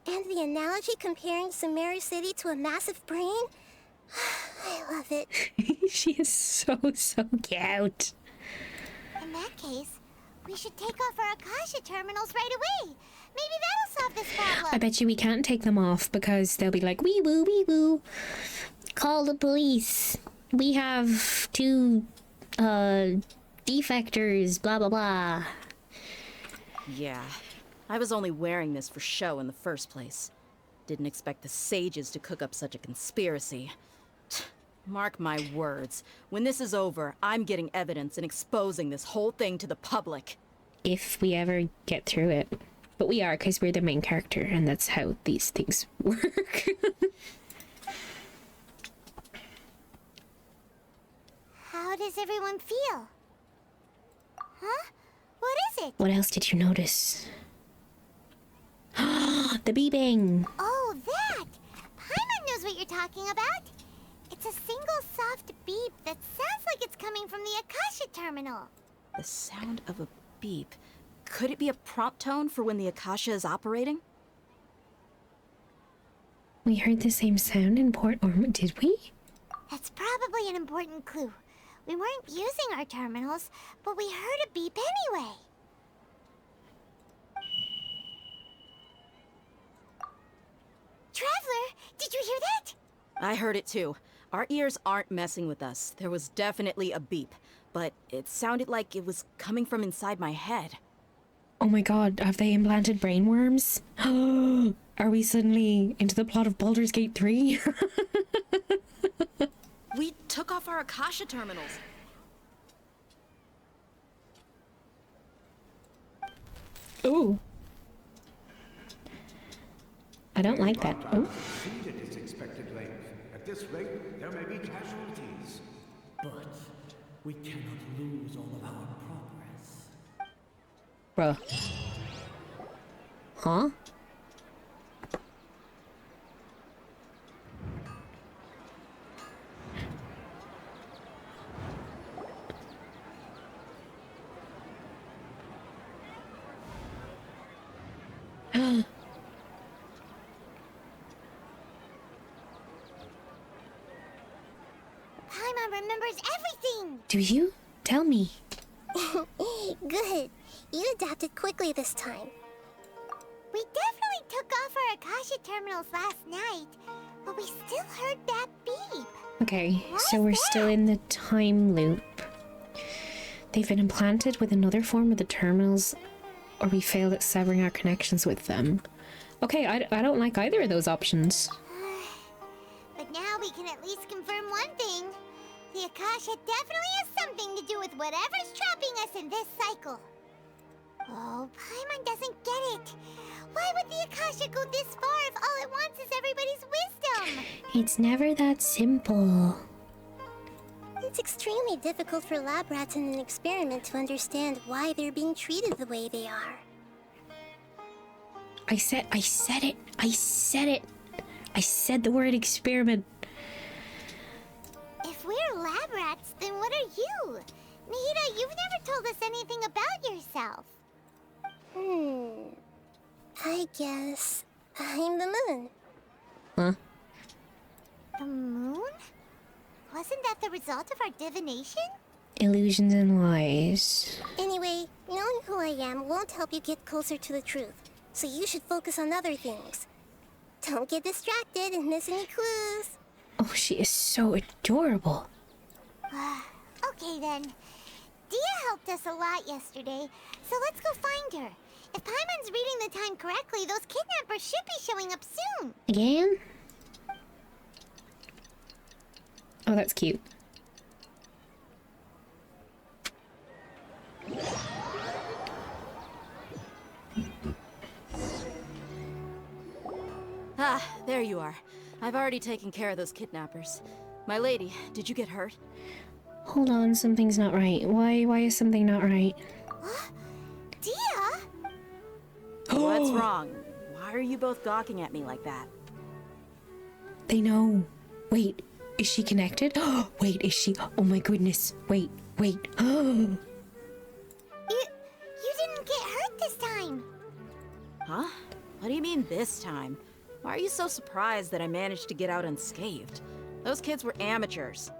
And the analogy comparing Sumeru City to a massive brain? I love it. She is so cute. In that case, we should take off our Akasha terminals right away. Maybe that'll solve this problem. I bet you we can't take them off because they'll be like, wee woo. Call the police. We have 2 defectors, blah blah blah. Yeah, I was only wearing this for show in the first place. Didn't expect the sages to cook up such a conspiracy. Mark my words, when this is over, I'm getting evidence and exposing this whole thing to the public. If we ever get through it. But we are, because we're the main character, and that's how these things work. How does everyone feel? Huh? What is it? What else did you notice? The beeping! Oh, that! Paimon knows what you're talking about. It's a single soft beep that sounds like it's coming from the Akasha terminal. The sound of a beep. Could it be a prompt tone for when the Akasha is operating? We heard the same sound in Port Ormond, did we? That's probably an important clue. We weren't using our terminals, but we heard a beep anyway. Traveler, did you hear that? I heard it too. Our ears aren't messing with us. There was definitely a beep, but it sounded like it was coming from inside my head. Oh my god, have they implanted brainworms? Are we suddenly into the plot of Baldur's Gate 3? We took off our Akasha terminals. Ooh. I don't like that. Oh. Exceeded its expected length. At this rate, there may be casualties. But we cannot lose all of our progress. Bruh. Huh? Paimon remembers everything! Do you? Tell me. Good. You adapted quickly this time. We definitely took off our Akasha terminals last night, but we still heard that beep. Okay, so we're still in the time loop. They've been implanted with another form of the terminals, or we failed at severing our connections with them. Okay, I don't like either of those options. But now we can at least confirm one thing. The Akasha definitely has something to do with whatever's trapping us in this cycle. Oh, Paimon doesn't get it. Why would the Akasha go this far if all it wants is everybody's wisdom? It's never that simple. It's extremely difficult for lab rats in an experiment to understand why they're being treated the way they are. I said it. I said the word experiment. If we're lab rats, then what are you? Nahida, you've never told us anything about yourself. I guess I'm the moon. Huh? The moon? Wasn't that the result of our divination? Illusions and lies. Anyway, knowing who I am won't help you get closer to the truth, so you should focus on other things. Don't get distracted and miss any clues. Oh, she is so adorable. Okay then. Dia helped us a lot yesterday, so let's go find her. If Paimon's reading the time correctly, those kidnappers should be showing up soon. Again? Oh, that's cute. Ah, there you are. I've already taken care of those kidnappers. My lady, did you get hurt? Hold on, something's not right. Why is something not right? Dia? What's wrong? Why are you both gawking at me like that? They know. Wait, is she connected? Wait, is she? Oh my goodness. Wait. You didn't get hurt this time. Huh? What do you mean this time? Why are you so surprised that I managed to get out unscathed? Those kids were amateurs.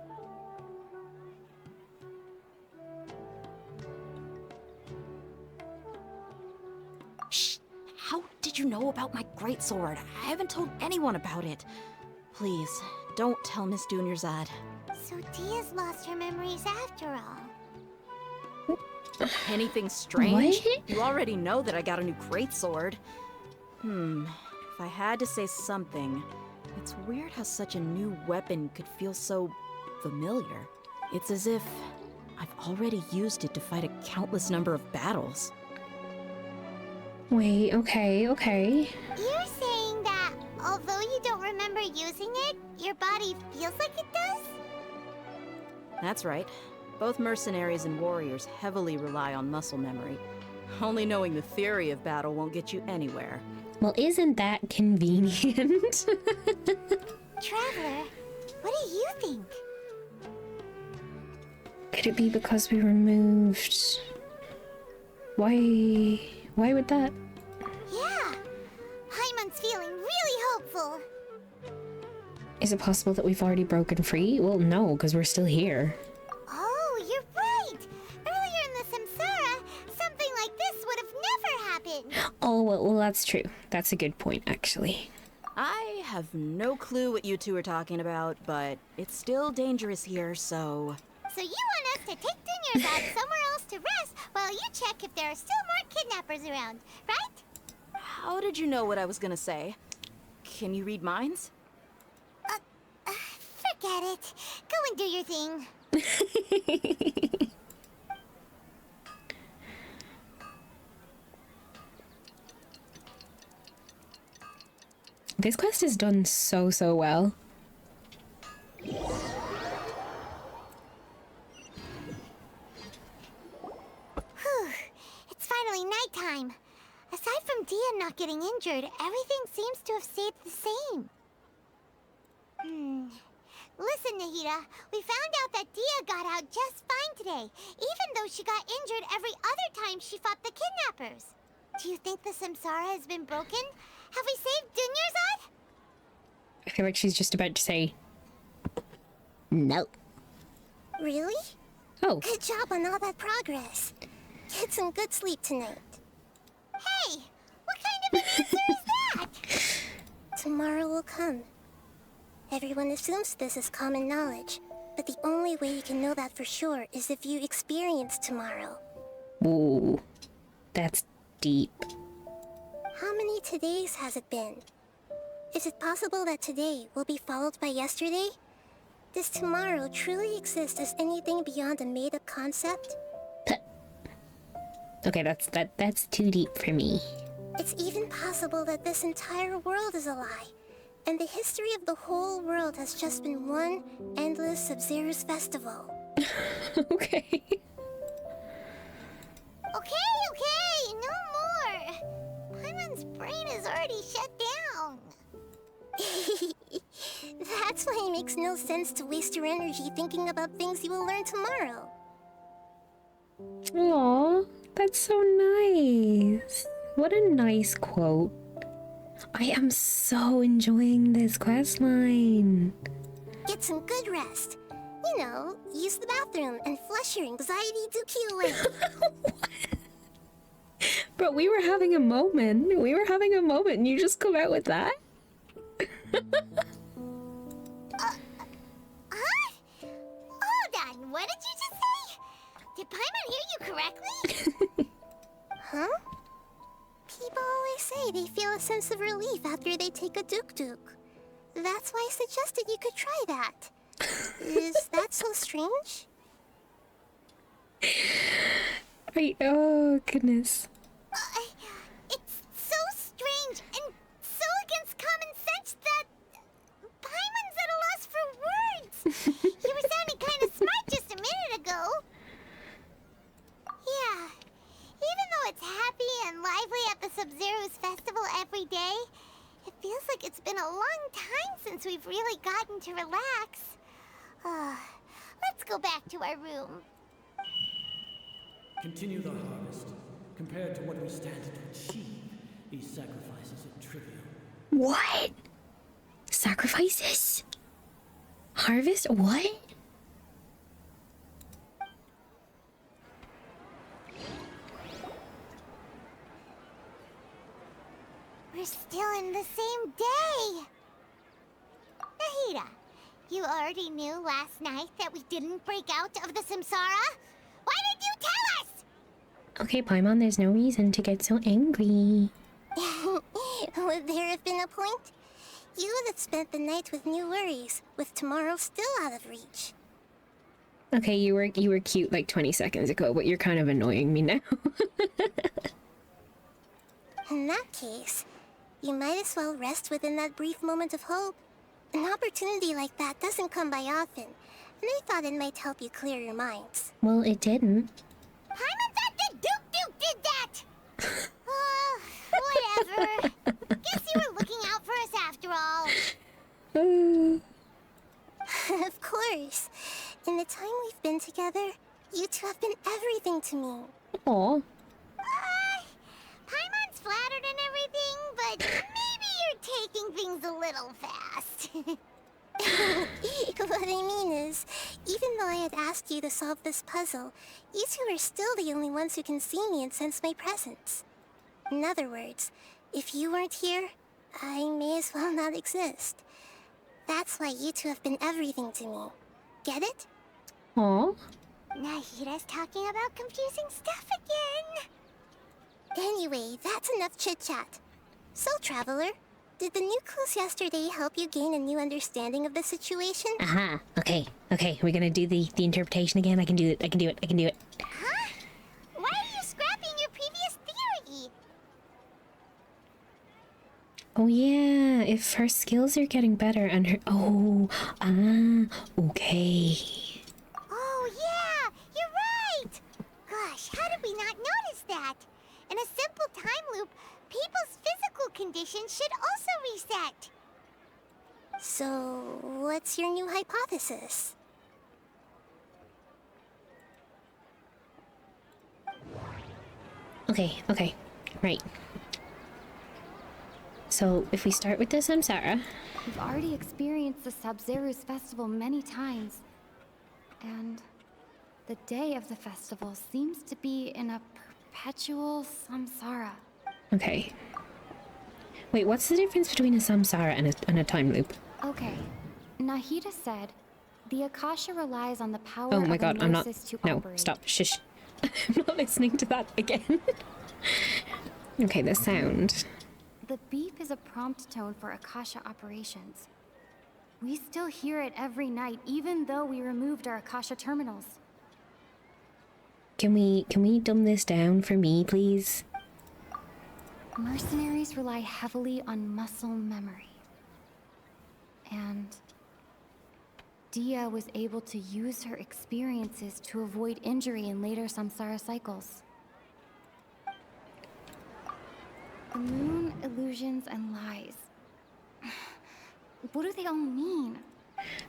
Shh! How did you know about my greatsword? I haven't told anyone about it. Please, don't tell Miss Dunyarzad. So Dia's lost her memories after all. Anything strange? What? You already know that I got a new greatsword. If I had to say something, it's weird how such a new weapon could feel so familiar. It's as if I've already used it to fight a countless number of battles. Wait, okay. You're saying that although you don't remember using it, your body feels like it does? That's right. Both mercenaries and warriors heavily rely on muscle memory. Only knowing the theory of battle won't get you anywhere. Well, isn't that convenient? Traveler, what do you think? Could it be because we removed... Why would that? Yeah, Paimon's feeling really hopeful. Is it possible that we've already broken free? Well, no, because we're still here. Oh, you're right. Earlier in the Samsara, something like this would have never happened. Oh, well, that's true. That's a good point, actually. I have no clue what you two are talking about, but it's still dangerous here, so... So you want us to take Dunyarzad somewhere else to rest while you check if there are still more kidnappers around, right? How did you know what I was gonna say? Can you read minds? Forget it. Go and do your thing. This quest is done so well. Whew. It's finally nighttime. Aside from Dia not getting injured, everything seems to have stayed the same. Listen, Nahida, we found out that Dia got out just fine today, even though she got injured every other time she fought the kidnappers. Do you think the Samsara has been broken? Have we saved Dunyarzad? I feel like she's just about to say... No. Really? Oh. Good job on all that progress. Get some good sleep tonight. Hey, what kind of an answer is that? Tomorrow will come. Everyone assumes this is common knowledge, but the only way you can know that for sure is if you experience tomorrow. Ooh, that's deep. How many todays has it been? Is it possible that today will be followed by yesterday? Does tomorrow truly exist as anything beyond a made-up concept? Okay, that's too deep for me. It's even possible that this entire world is a lie, and the history of the whole world has just been one endless Sub-Zero's festival. Okay. Okay, no more. Paimon's brain is already shut down. That's why it makes no sense to waste your energy thinking about things you will learn tomorrow. Aw, that's so nice. What a nice quote. I am so enjoying this quest line. Get some good rest. You know, use the bathroom and flush your anxiety dookie away. But we were having a moment. And you just come out with that? Huh? Hold on, what did you just say? Did Paimon hear you correctly? Huh? People always say they feel a sense of relief after they take a duk-duk. That's why I suggested you could try that. Is that so strange? Right, oh goodness. It's so strange and so against common sense that Paimon's at a loss for words. You were sounding kind of smart just a minute ago. Yeah, even though it's happy and lively at the Sub-Zero's festival every day, it feels like it's been a long time since we've really gotten to relax. Let's go back to our room. Continue the harvest. Compared to what we stand to achieve, these sacrifices are trivial. What? Sacrifices? Harvest? What? We're still in the same day! Nahida, you already knew last night that we didn't break out of the Samsara? Why did you tell us? Okay, Paimon, there's no reason to get so angry. Would there have been a point? You would have spent the night with new worries, with tomorrow still out of reach. Okay, you were cute like 20 seconds ago, but you're kind of annoying me now. In that case, you might as well rest within that brief moment of hope. An opportunity like that doesn't come by often, and I thought it might help you clear your minds. Well, it didn't. Paimon thought the Duke did that! Whatever. Guess you were looking out for us after all. Of course. In the time we've been together, you two have been everything to me. Aw. Paimon's flattered and everything, but maybe you're taking things a little fast. What I mean is, even though I had asked you to solve this puzzle, you two are still the only ones who can see me and sense my presence. In other words, if you weren't here, I may as well not exist. That's why you two have been everything to me. Get it? Aw. Nahida's talking about confusing stuff again. Anyway, that's enough chit-chat. So, Traveler, did the new clues yesterday help you gain a new understanding of the situation? Aha. Okay. We're gonna do the interpretation again. I can do it. Huh? Why are you scrapping your previous theory? Oh yeah, if her skills are getting better and her... okay. Oh yeah, you're right! Gosh, how did we not notice that? In a simple time loop, people's physical conditions should also reset. So, what's your new hypothesis? Okay. Right. So, if we start with the Samsara... We've already experienced the Sub-Zero's festival many times. And the day of the festival seems to be in a perpetual samsara. Okay. Wait, what's the difference between a samsara and a time loop? Okay. Nahida said, the Akasha relies on the power Oh my of god, I'm not. hypnosis to No, operate. stop. Shush. I'm not listening to that again. Okay, the sound. The beep is a prompt tone for Akasha operations. We still hear it every night, even though we removed our Akasha terminals. Can we dumb this down for me, please? Mercenaries rely heavily on muscle memory. And Dia was able to use her experiences to avoid injury in later samsara cycles. The moon, illusions, and lies. What do they all mean?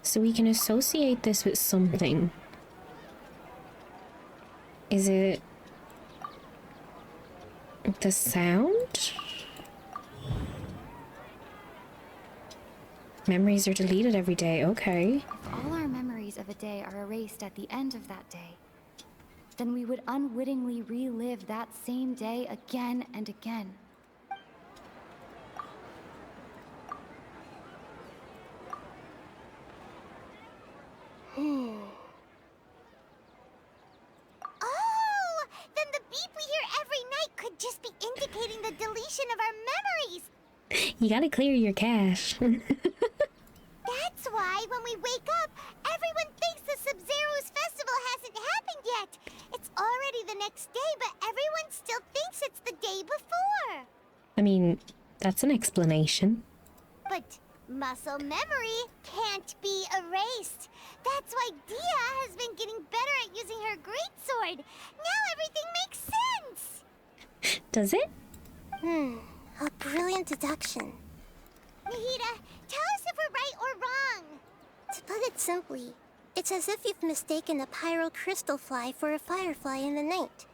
So we can associate this with something. Is it the sound? Memories are deleted every day, okay. If all our memories of a day are erased at the end of that day, then we would unwittingly relive that same day again and again. Oh! Then the beep we hear every night could just be indicating the deletion of our memories! You gotta clear your cache. That's why when we wake up, everyone thinks the Sub-Zero's festival hasn't happened yet. It's already the next day, but everyone still thinks it's the day before. I mean, that's an explanation. But muscle memory can't be erased. That's why Dia has been getting better at using her greatsword. Now everything makes sense. Does it? A brilliant deduction. Nahida, tell us if we're right or wrong. To put it simply, it's as if you've mistaken a pyro crystal fly for a firefly in the night.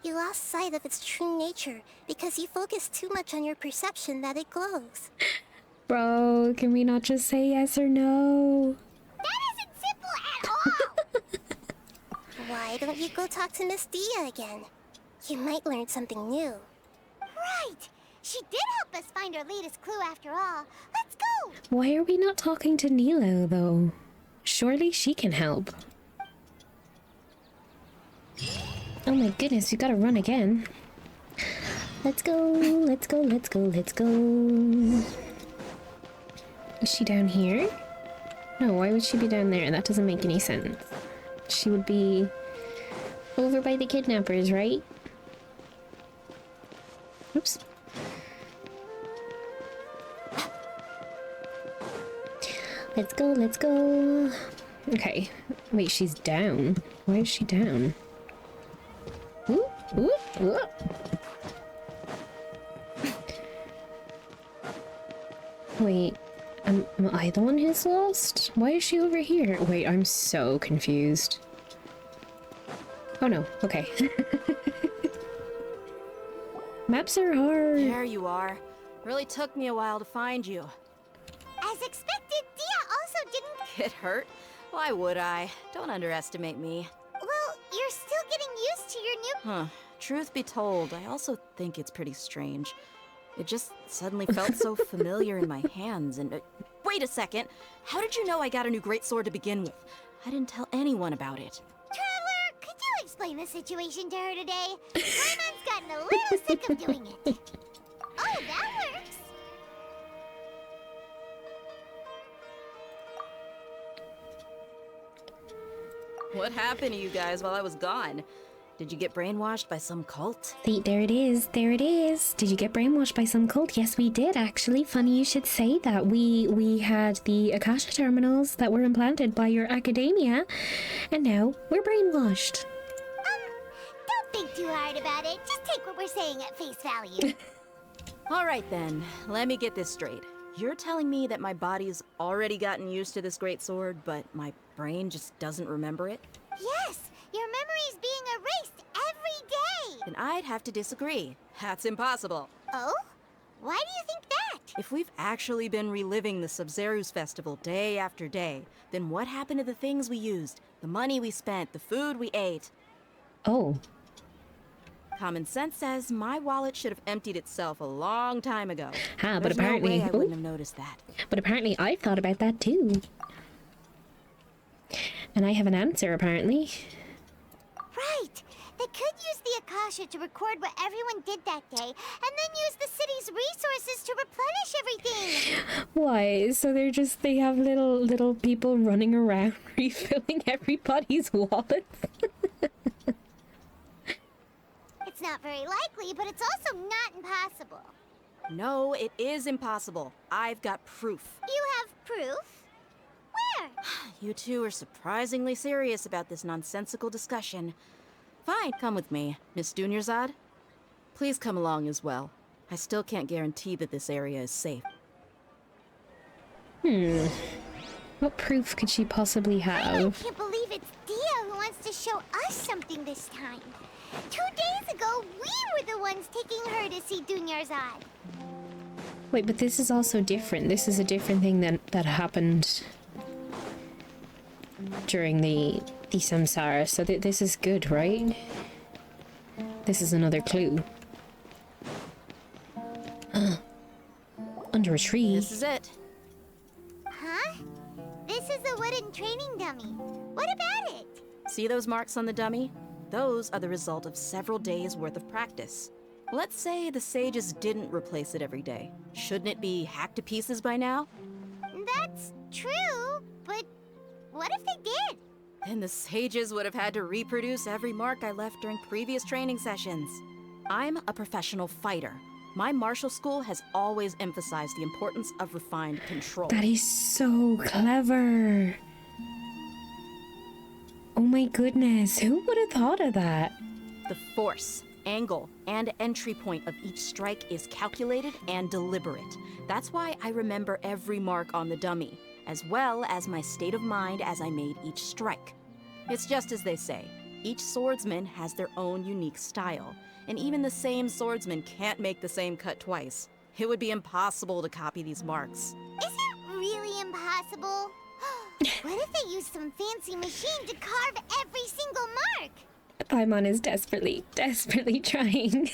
You lost sight of its true nature because you focused too much on your perception that it glows. Bro, can we not just say yes or no? That isn't simple at all. Why don't you go talk to Miss Dia again? You might learn something new. Right. She did help us find our latest clue after all. Let's go! Why are we not talking to Nilo, though? Surely she can help. Oh my goodness, we gotta run again. Let's go, let's go, let's go, let's go. Is she down here? No, why would she be down there? That doesn't make any sense. She would be over by the kidnappers, right? Oops. Let's go, let's go. Okay. Wait, she's down. Why is she down? Ooh, ooh, ooh. Wait, am I the one who's lost? Why is she over here? Wait, I'm so confused. Oh no, okay. Maps are hard. There you are. Really took me a while to find you. As expected, Dia also didn't Get hurt? Why would I? Don't underestimate me. Well, you're still getting used to your new... Huh. Truth be told, I also think it's pretty strange. It just suddenly felt so familiar in my hands and... wait a second! How did you know I got a new greatsword to begin with? I didn't tell anyone about it. Traveler, could you explain the situation to her today? Paimon's gotten a little sick of doing it. Oh, that works! What happened to you guys while I was gone? Did you get brainwashed by some cult? There it is, there it is. Did you get brainwashed by some cult? Yes, we did, actually. Funny you should say that. We had the Akasha terminals that were implanted by your academia, and now we're brainwashed. Don't think too hard about it. Just take what we're saying at face value. Alright then, let me get this straight. You're telling me that my body's already gotten used to this greatsword, but my brain just doesn't remember it? Yes, your memory's being erased every day. Then I'd have to disagree. That's impossible. Oh? Why do you think that? If we've actually been reliving the Sub-Zeru's festival day after day, then what happened to the things we used, the money we spent, the food we ate? Oh. Common sense says my wallet should have emptied itself a long time ago. But There's apparently, no way I wouldn't have noticed that. But apparently I've thought about that too. And I have an answer, apparently. Right! They could use the Akasha to record what everyone did that day, and then use the city's resources to replenish everything! Why? So they have little people running around refilling everybody's wallets? It's not very likely, but it's also not impossible. No, it is impossible. I've got proof. You have proof? Where? You two are surprisingly serious about this nonsensical discussion. Fine, come with me, Miss Dunyarzad. Please come along as well. I still can't guarantee that this area is safe. What proof could she possibly I have? can't believe it's Dia who wants to show us something this time. 2 days ago, we were the ones taking her to see Dunyarzad. Wait, but this is also different. This is a different thing that happened during the Samsara. So this is good, right? This is another clue. Under a tree. This is it. Huh? This is a wooden training dummy. What about it? See those marks on the dummy? Those are the result of several days' worth of practice. Let's say the sages didn't replace it every day. Shouldn't it be hacked to pieces by now? That's true, but what if they did? Then the sages would have had to reproduce every mark I left during previous training sessions. I'm a professional fighter. My martial school has always emphasized the importance of refined control. That is so clever. Oh my goodness, who would have thought of that? The force, angle, and entry point of each strike is calculated and deliberate. That's why I remember every mark on the dummy, as well as my state of mind as I made each strike. It's just as they say, each swordsman has their own unique style, and even the same swordsman can't make the same cut twice. It would be impossible to copy these marks. Is it really impossible? What if they use some fancy machine to carve every single mark? Paimon is desperately trying.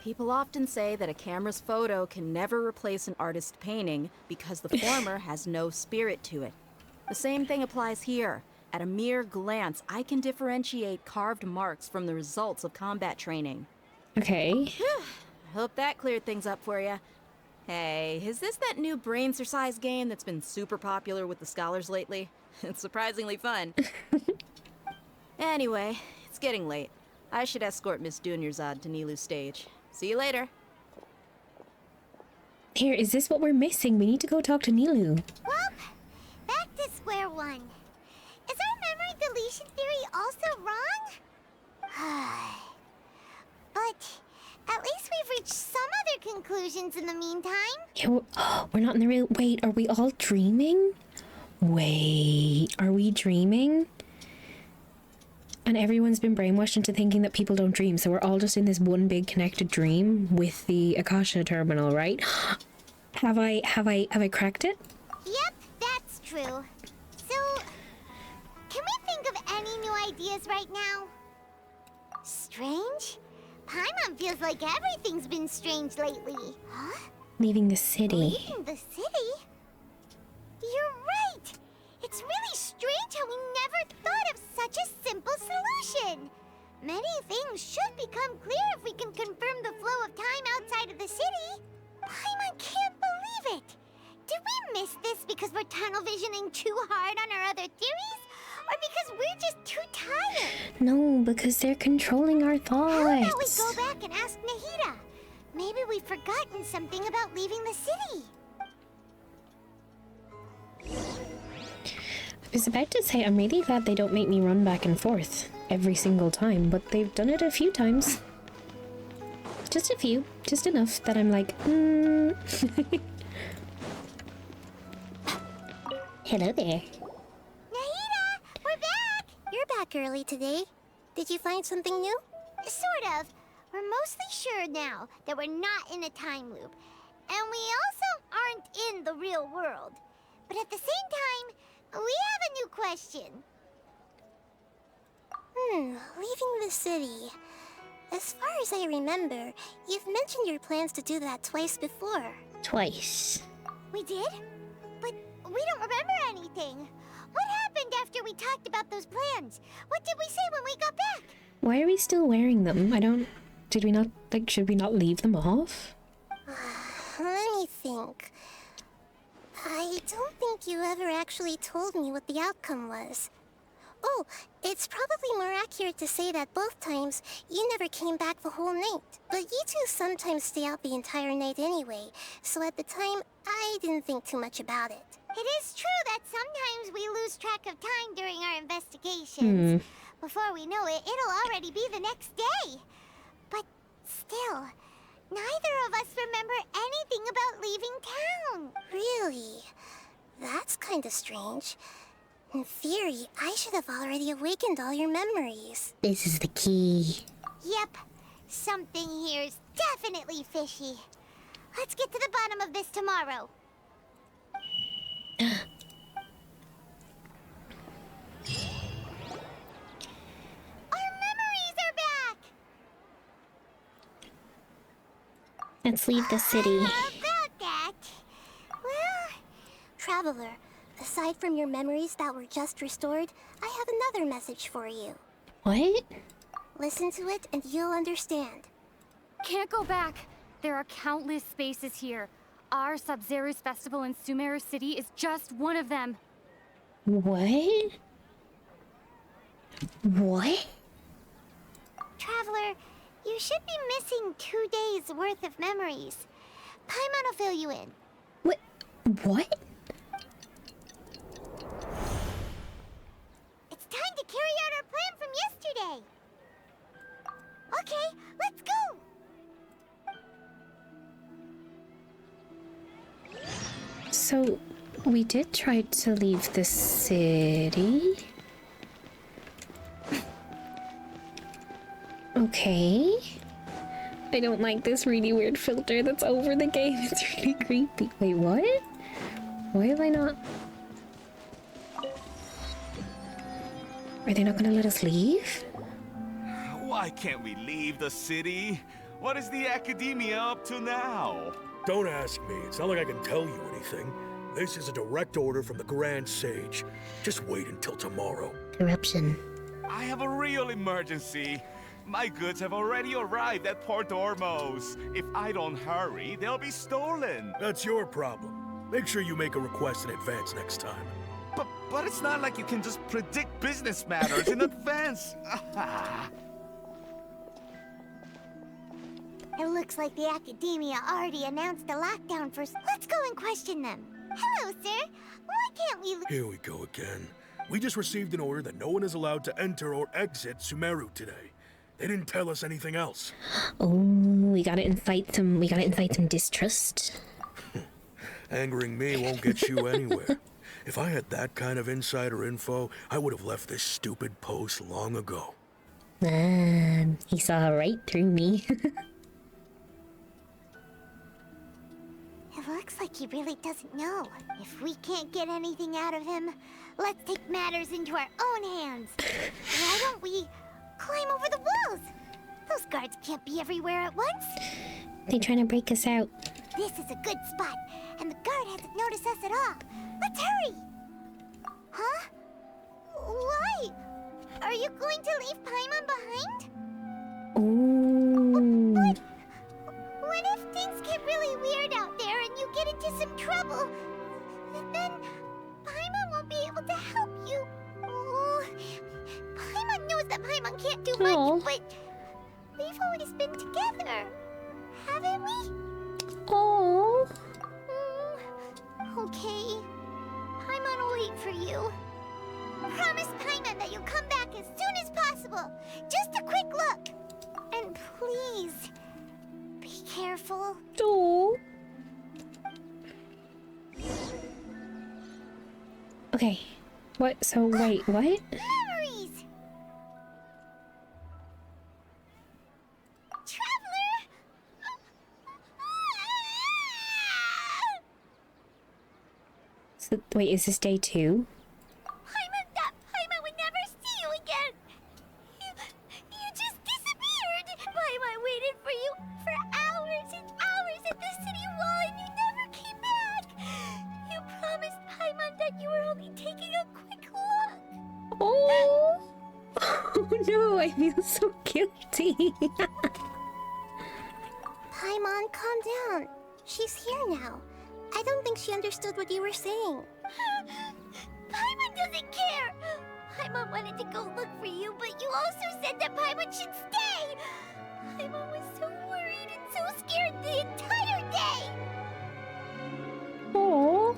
People often say that a camera's photo can never replace an artist's painting because the former has no spirit to it. The same thing applies here. At a mere glance, I can differentiate carved marks from the results of combat training. Okay. Hope that cleared things up for you. Hey, is this that new brain exercise game that's been super popular with the scholars lately? It's surprisingly fun. Anyway, it's getting late. I should escort Miss Dunyarzad to Nilu's stage. See you later. Here, is this what we're missing? We need to go talk to Nilu. Well, back to square one. Is our memory deletion theory also wrong? But at least we've reached some other conclusions in the meantime. Yeah, we're not in the real... Wait, are we all dreaming? Wait, are we dreaming? And everyone's been brainwashed into thinking that people don't dream, so we're all just in this one big connected dream with the Akasha terminal, right? Have I cracked it? Yep, that's true. So, can we think of any new ideas right now? Strange? Paimon feels like everything's been strange lately. Huh? Leaving the city. Leaving the city? You're right! It's really strange how we never thought of such a simple solution! Many things should become clear if we can confirm the flow of time outside of the city. Paimon can't believe it! Did we miss this because we're tunnel visioning too hard on our other theories? Or because we're just too tired? No, because they're controlling our thoughts. How about we go back and ask Nahida? Maybe we've forgotten something about leaving the city. I was about to say, I'm really glad they don't make me run back and forth every single time, but they've done it a few times. Just a few. Just enough that I'm like, Hello there. Nahida, we're back! You're back early today. Did you find something new? Sort of. We're mostly sure now that we're not in a time loop. And we also aren't in the real world. But at the same time, we have a new question. Leaving the city. As far as I remember, you've mentioned your plans to do that twice before. Twice. We did? But we don't remember anything. What happened after we talked about those plans? What did we say when we got back? Why are we still wearing them? I don't... Did we not... Like, should we not leave them off? Let me think. I don't think you ever actually told me what the outcome was. Oh, it's probably more accurate to say that both times you never came back the whole night. But you two sometimes stay out the entire night anyway, so at the time, I didn't think too much about it. It is true that sometimes we lose track of time during our investigations. Before we know it, it'll already be the next day. But still, neither of us remember anything about leaving town. Really? That's kinda strange. In theory, I should have already awakened all your memories. This is the key. Yep. Something here's definitely fishy. Let's get to the bottom of this tomorrow. Our memories are back! Let's leave the city. About that... Well... Traveler, aside from your memories that were just restored, I have another message for you. What? Listen to it and you'll understand. Can't go back. There are countless spaces here. Our Sub-Zero's festival in Sumeru City is just one of them. What? What? Traveler, you should be missing 2 days worth of memories. Paimon will fill you in. What? What? It's time to carry out our plan from yesterday. Okay, let's go! So, we did try to leave the city. Okay. I don't like this really weird filter that's over the game. It's really creepy. Wait, what? Why have I not... Are they not gonna let us leave? Why can't we leave the city? What is the academia up to now? Don't ask me. It's not like I can tell you anything. This is a direct order from the Grand Sage. Just wait until tomorrow. Corruption. I have a real emergency. My goods have already arrived at Port Ormos. If I don't hurry, they'll be stolen. That's your problem. Make sure you make a request in advance next time. But it's not like you can just predict business matters in advance. It looks like the Academia already announced a lockdown for... Let's go and question them. Hello, sir. Why can't we... Here we go again. We just received an order that no one is allowed to enter or exit Sumeru today. They didn't tell us anything else. Oh, we gotta incite some distrust. Angering me won't get you anywhere. If I had that kind of insider info, I would have left this stupid post long ago. Man, he saw right through me. It looks like he really doesn't know. If we can't get anything out of him, let's take matters into our own hands. Why don't we climb over the walls? Those guards can't be everywhere at once. They trying to break us out. This is a good spot, and the guard hasn't noticed us at all. Let's hurry! Huh? Why? Are you going to leave Paimon behind? Ooh. But what if things get really weird out there and you get into some trouble? Then Paimon won't be able to help you. Oh, Paimon knows that Paimon can't do much, but we've always been together, haven't we? Oh. Okay. Paimon will wait for you. Promise Paimon that you'll come back as soon as possible. Just a quick look. And please, be careful. Oh. Okay. What? So wait, what? Memories! Wait, is this day 2? Paimon would never see you again. You just disappeared. Paimon waited for you for hours and hours at the city wall and you never came back. You promised Paimon that you were only taking a quick look. Oh! Oh no, I feel so guilty. Paimon, calm down. She's here now. I don't think she understood what you were saying. Paimon doesn't care. Paimon wanted to go look for you, but you also said that Paimon should stay. Paimon was so worried and so scared the entire day. Oh.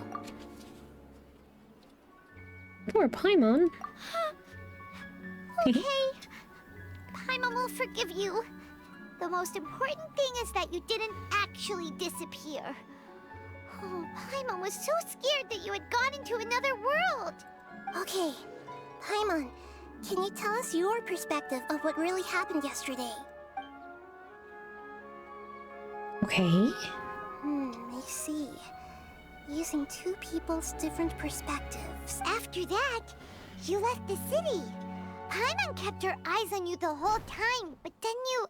Poor Paimon. Okay. Paimon will forgive you. The most important thing is that you didn't actually disappear. Oh, Paimon was so scared that you had gone into another world. Okay, Paimon, can you tell us your perspective of what really happened yesterday? Okay. I see. Using two people's different perspectives. After that, you left the city. Paimon kept her eyes on you the whole time, but then you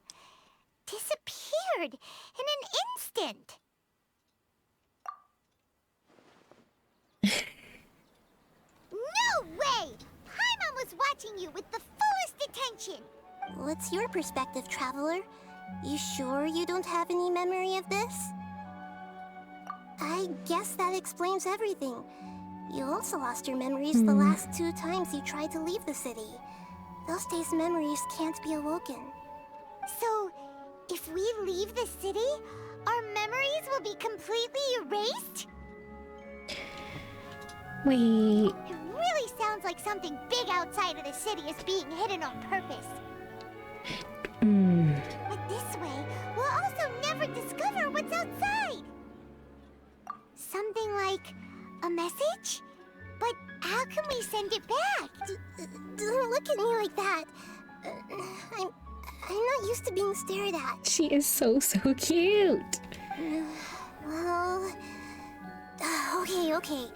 disappeared in an instant. No way! Paimon was watching you with the fullest attention. What's your perspective, Traveler? You sure you don't have any memory of this? I guess that explains everything. You also lost your memories the last 2 times you tried to leave the city. Those days' memories can't be awoken. So, if we leave the city, our memories will be completely erased? Wait. It really sounds like something big outside of the city is being hidden on purpose. But this way, we'll also never discover what's outside. Something like a message? But how can we send it back? Don't look at me like that. I'm not used to being stared at. She is so cute. Well... Okay.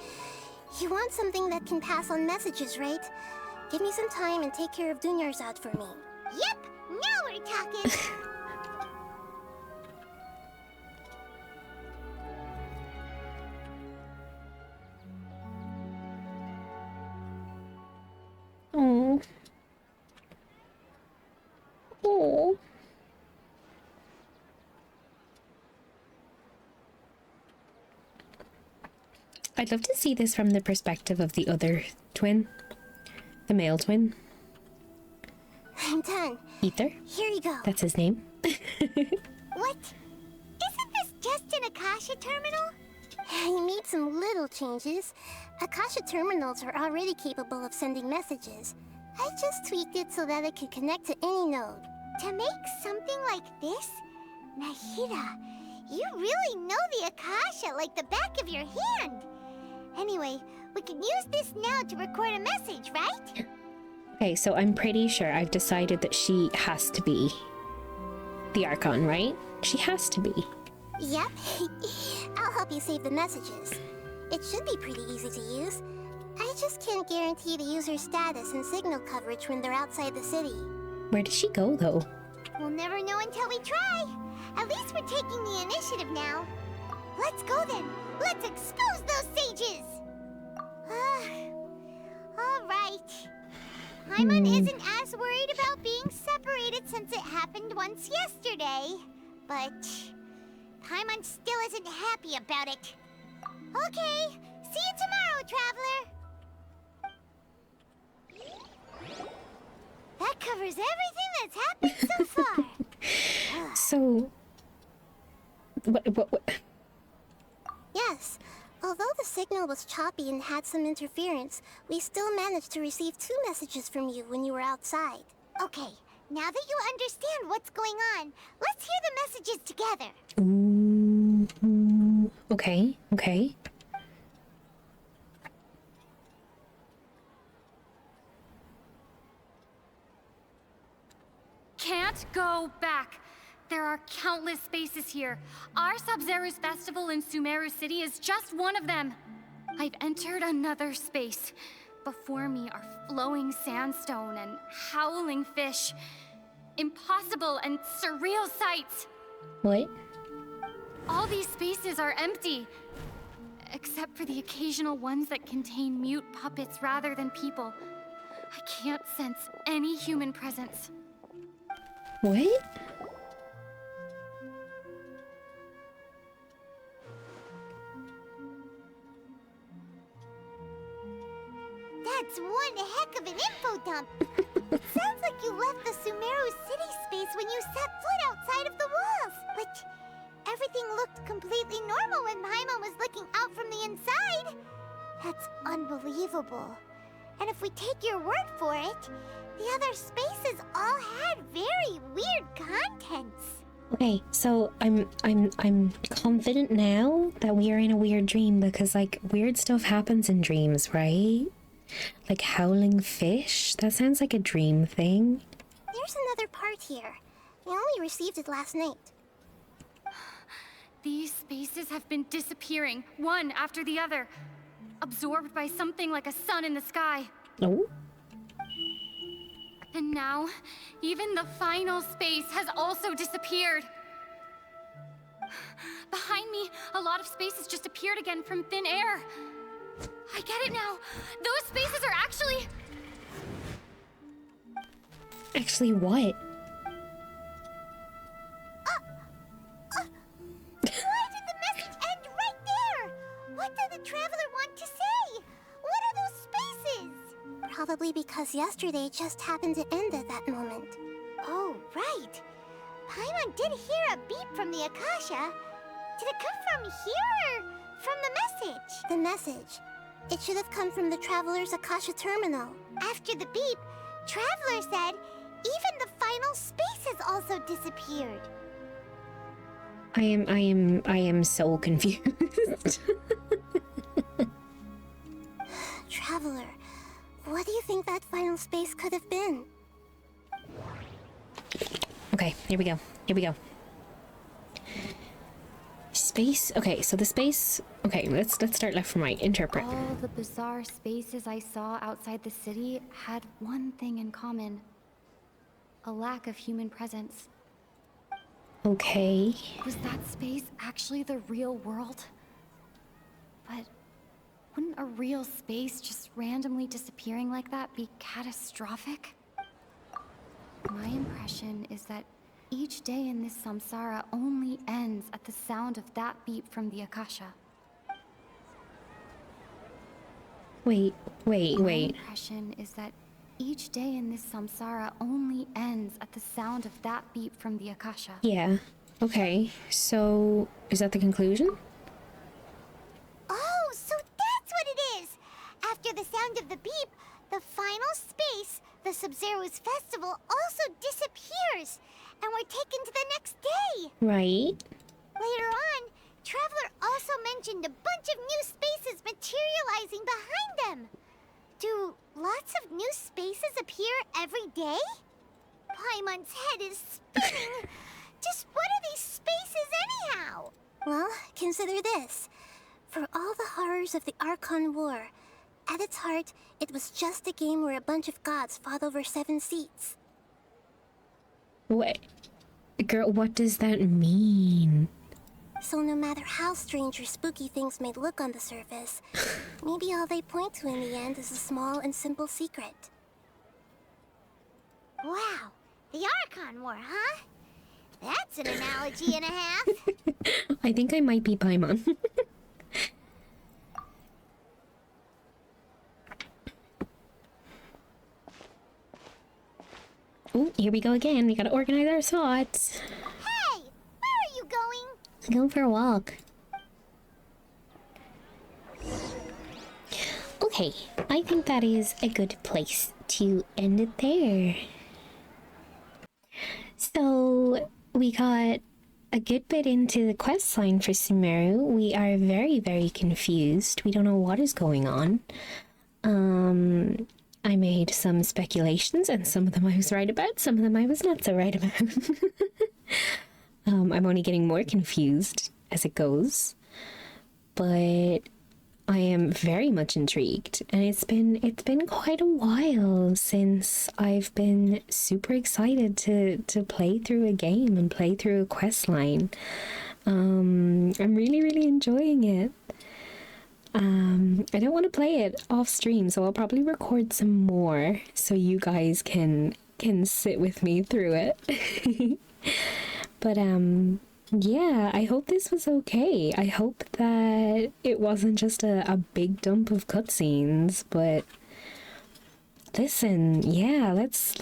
You want something that can pass on messages, right? Give me some time and take care of Dunyarzad for me. Yep, now we're talking. Oh. Oh. I'd love to see this from the perspective of the other twin. The male twin. I'm done. Ether? Here you go. That's his name. What? Isn't this just an Akasha terminal? You made some little changes. Akasha terminals are already capable of sending messages. I just tweaked it so that it could connect to any node. To make something like this? Nahida, you really know the Akasha like the back of your hand. Anyway, we can use this now to record a message, right? Okay, so I'm pretty sure I've decided that she has to be the Archon, right? She has to be. Yep. I'll help you save the messages. It should be pretty easy to use. I just can't guarantee the user's status and signal coverage when they're outside the city. Where did she go, though? We'll never know until we try. At least we're taking the initiative now. Let's go then. Let's expose those sages. All right. Paimon isn't as worried about being separated since it happened once yesterday. But Paimon still isn't happy about it. Okay, see you tomorrow, Traveler. That covers everything that's happened so far. So... What? Yes. Although the signal was choppy and had some interference, we still managed to receive 2 messages from you when you were outside. Okay, now that you understand what's going on, let's hear the messages together. Ooh, okay. Can't go back. There are countless spaces here. Our Sub-Zero's festival in Sumeru City is just one of them. I've entered another space. Before me are flowing sandstone and howling fish. Impossible and surreal sights. What? All these spaces are empty. Except for the occasional ones that contain mute puppets rather than people. I can't sense any human presence. What? That's one heck of an info dump. It sounds like you left the Sumeru city space when you set foot outside of the walls. But everything looked completely normal when Paimon was looking out from the inside. That's unbelievable. And if we take your word for it, the other spaces all had very weird contents. Okay, so I'm confident now that we are in a weird dream because like weird stuff happens in dreams, right? Like howling fish? That sounds like a dream thing. There's another part here. We only received it last night. These spaces have been disappearing, one after the other. Absorbed by something like a sun in the sky. Oh? And now, even the final space has also disappeared. Behind me, a lot of spaces just appeared again from thin air. I get it now. Those spaces are actually... Actually what? Why did the message end right there? What did the traveler want to say? What are those spaces? Probably because yesterday just happened to end at that moment. Oh, right. Paimon did hear a beep from the Akasha. Did it come from here or from the message? The message. It should have come from the Traveler's Akasha terminal. After the beep, Traveler said even the final spaces also disappeared. I am so confused. Traveler, what do you think that final space could have been? Okay, here we go. Here we go. Space. Okay, so the space. Okay, let's start left from right. Interpret. All the bizarre spaces I saw outside the city had one thing in common. A lack of human presence. Okay. Was that space actually the real world? But wouldn't a real space just randomly disappearing like that be catastrophic? My impression is that each day in this samsara only ends at the sound of that beep from the Akasha. Wait. My impression is that each day in this samsara only ends at the sound of that beep from the Akasha. Yeah. Okay. So, is that the conclusion? Oh, so that's what it is! After the sound of the beep, the final space, the Sub-Zero's festival, also disappears, and we're taken to the next day! Right. Later on, Traveler also mentioned a bunch of new spaces materializing behind them. Do lots of new spaces appear every day? Paimon's head is spinning. Just what are these spaces anyhow? Well, consider this. For all the horrors of the Archon War, at its heart, it was just a game where a bunch of gods fought over 7 seats. What? Girl, what does that mean? So no matter how strange or spooky things may look on the surface, maybe all they point to in the end is a small and simple secret. Wow, the Archon War, huh? That's an analogy and a half. I think I might be Paimon. Oh, here we go again. We gotta organize our thoughts. Hey, where are you going? I'm going for a walk. Okay, I think that is a good place to end it there. So, we got a good bit into the questline for Sumeru. We are very, very confused. We don't know what is going on. I made some speculations, and some of them I was right about, some of them I was not so right about. I'm only getting more confused as it goes. But I am very much intrigued, and it's been quite a while since I've been super excited to play through a game and play through a quest line. I'm really enjoying it. I don't want to play it off stream, so I'll probably record some more so you guys can sit with me through it. But yeah, I hope this was okay. I hope that it wasn't just a big dump of cutscenes, but listen, yeah, let's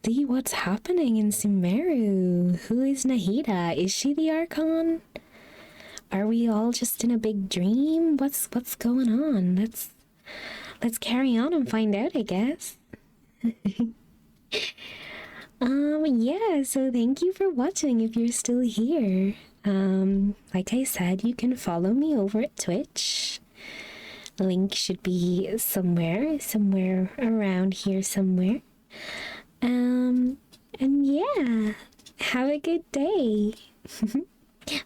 see what's happening in Sumeru. Who is Nahida? Is she the Archon? Are we all just in a big dream? What's going on? Let's carry on and find out, I guess. Yeah, so thank you for watching if you're still here. Like I said, you can follow me over at Twitch. Link should be somewhere around here somewhere. And yeah, have a good day.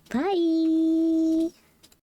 Bye!